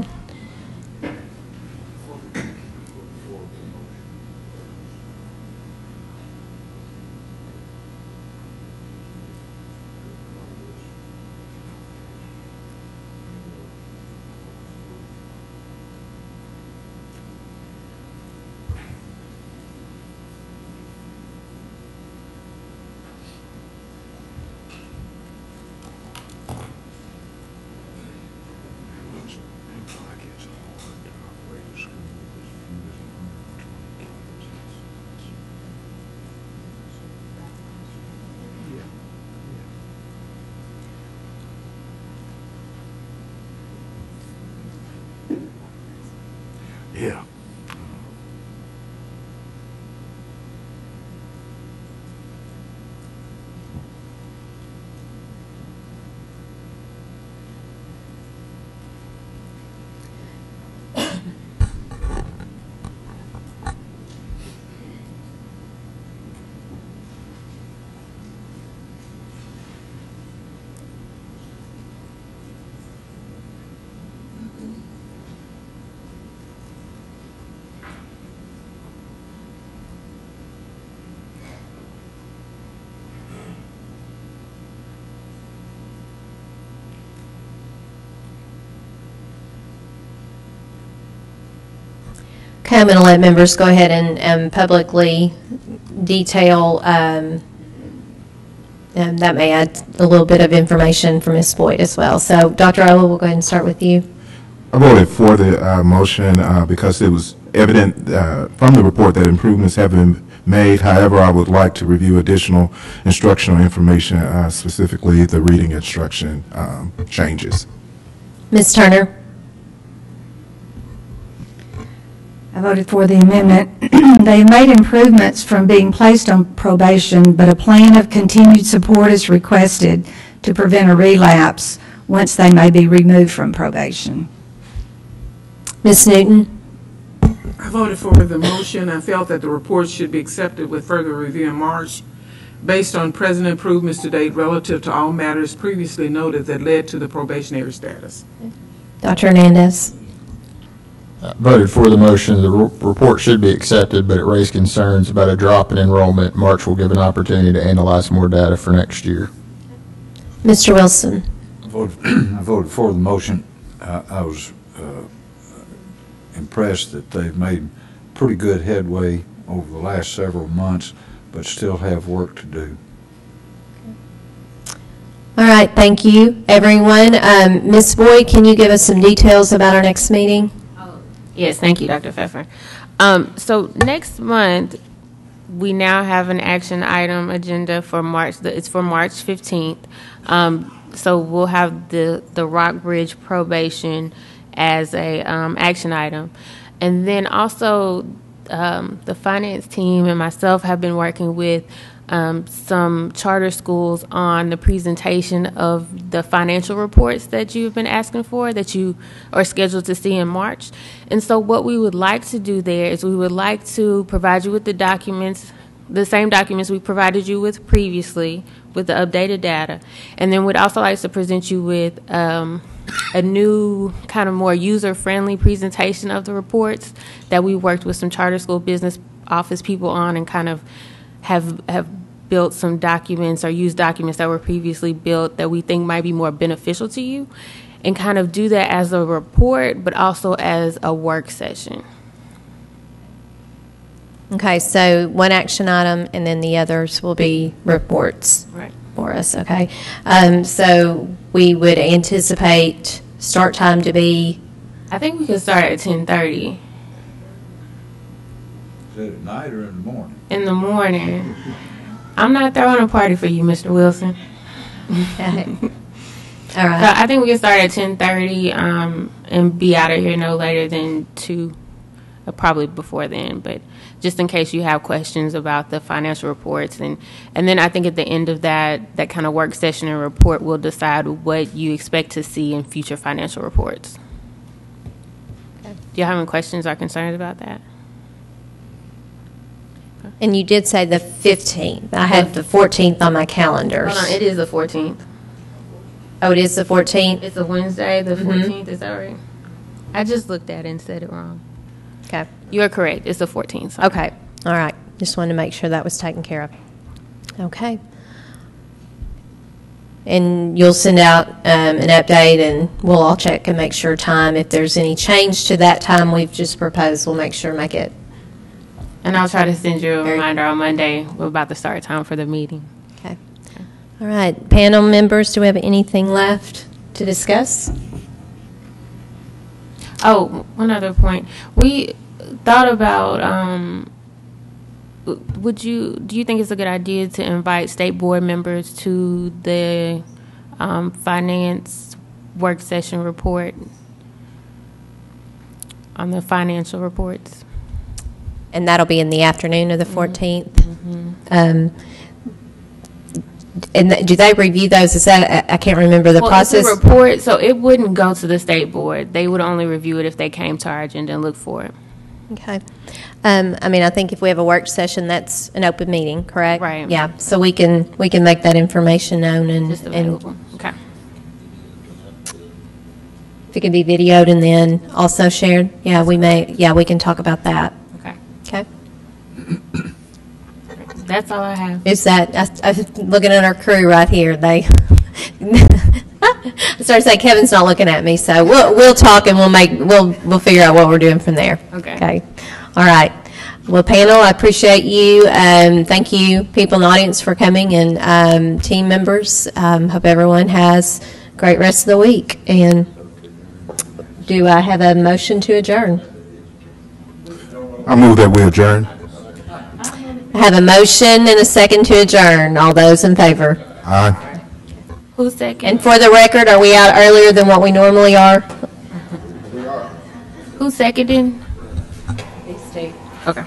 Yeah. Okay, I'm going to let members go ahead and publicly detail, and that may add a little bit of information from Ms. Boyd as well. So, Dr. Owa, we'll go ahead and start with you. I voted for the motion because it was evident from the report that improvements have been made. However, I would like to review additional instructional information, specifically the reading instruction changes. Ms. Turner? I voted for the amendment. They made improvements from being placed on probation, but a plan of continued support is requested to prevent a relapse once they may be removed from probation. Ms. Newton? I voted for the motion. I felt that the report should be accepted with further review in March based on present improvements to date relative to all matters previously noted that led to the probationary status. Dr. Hernandez? Voted for the motion. The report should be accepted, but it raised concerns about a drop in enrollment. March will give an opportunity to analyze more data for next year. Mr. Wilson? I voted for the motion. I was impressed that they've made pretty good headway over the last several months, but still have work to do. All right, thank you, everyone. Ms. Boyd, can you give us some details about our next meeting? Yes, thank you, Dr. Pfeffer. So next month, we now have an action item agenda for March. It's for March 15th. So we'll have the Rockbridge probation as a action item. And then also the finance team and myself have been working with some charter schools on the presentation of the financial reports that you've been asking for, that you are scheduled to see in March. And so what we would like to do there is we would like to provide you with the documents, the same documents we provided you with previously with the updated data. And then we'd also like to present you with a new kind of more user-friendly presentation of the reports that we worked with some charter school business office people on and kind of have built some documents or used documents that were previously built that we think might be more beneficial to you, and kind of do that as a report, but also as a work session. Okay, so one action item, and then the others will be reports for us, okay? So we would anticipate start time to be? I think we could start at 10:30. Is it at night or in the morning? In the morning. I'm not throwing a party for you, Mr. Wilson. All right. I think we can start at 10:30 and be out of here no later than 2, probably before then, but just in case you have questions about the financial reports. And then I think at the end of that kind of work session and report, we'll decide what you expect to see in future financial reports. Okay. Do you have any questions or concerns about that? And you did say the 15th. I had the 14th on my calendar. Hold on, it is the 14th. Oh, it is the 14th? It's a Wednesday, the 14th, is that right? I just looked at it and said it wrong. Okay. You are correct, it's the 14th. Sorry. Okay. All right. Just wanted to make sure that was taken care of. Okay. And you'll send out an update, and we'll all check and make sure time. If there's any change to that time we've just proposed, we'll make sure make it. And I'll try to send you a reminder on Monday about the start time for the meeting. Okay. All right. Panel members, do we have anything left to discuss? Oh, one other point. We thought about, do you think it's a good idea to invite state board members to the finance work session report on the financial reports? And that'll be in the afternoon of the 14th. And do they review those? Is that, I can't remember the process. It's a report, so it wouldn't go to the state board. They would only review it if they came to our agenda and looked for it. Okay. I mean, I think if we have a work session, that's an open meeting, correct? Right. Yeah. So we can make that information known and Just available. Okay. if it can be videoed and then also shared. Yeah, we can talk about that. Okay. Okay. That's all I have. Is that I was looking at our crew right here? They I started saying Kevin's not looking at me, so we'll talk and we'll figure out what we're doing from there. Okay. Okay. All right. Well, panel, I appreciate you. Thank you, people in the audience, for coming, and team members. Hope everyone has a great rest of the week. And do I have a motion to adjourn? I move that we adjourn. I have a motion and a second to adjourn. All those in favor? Aye. Who's second? And for the record, are we out earlier than what we normally are? Who's seconding? These two. Okay.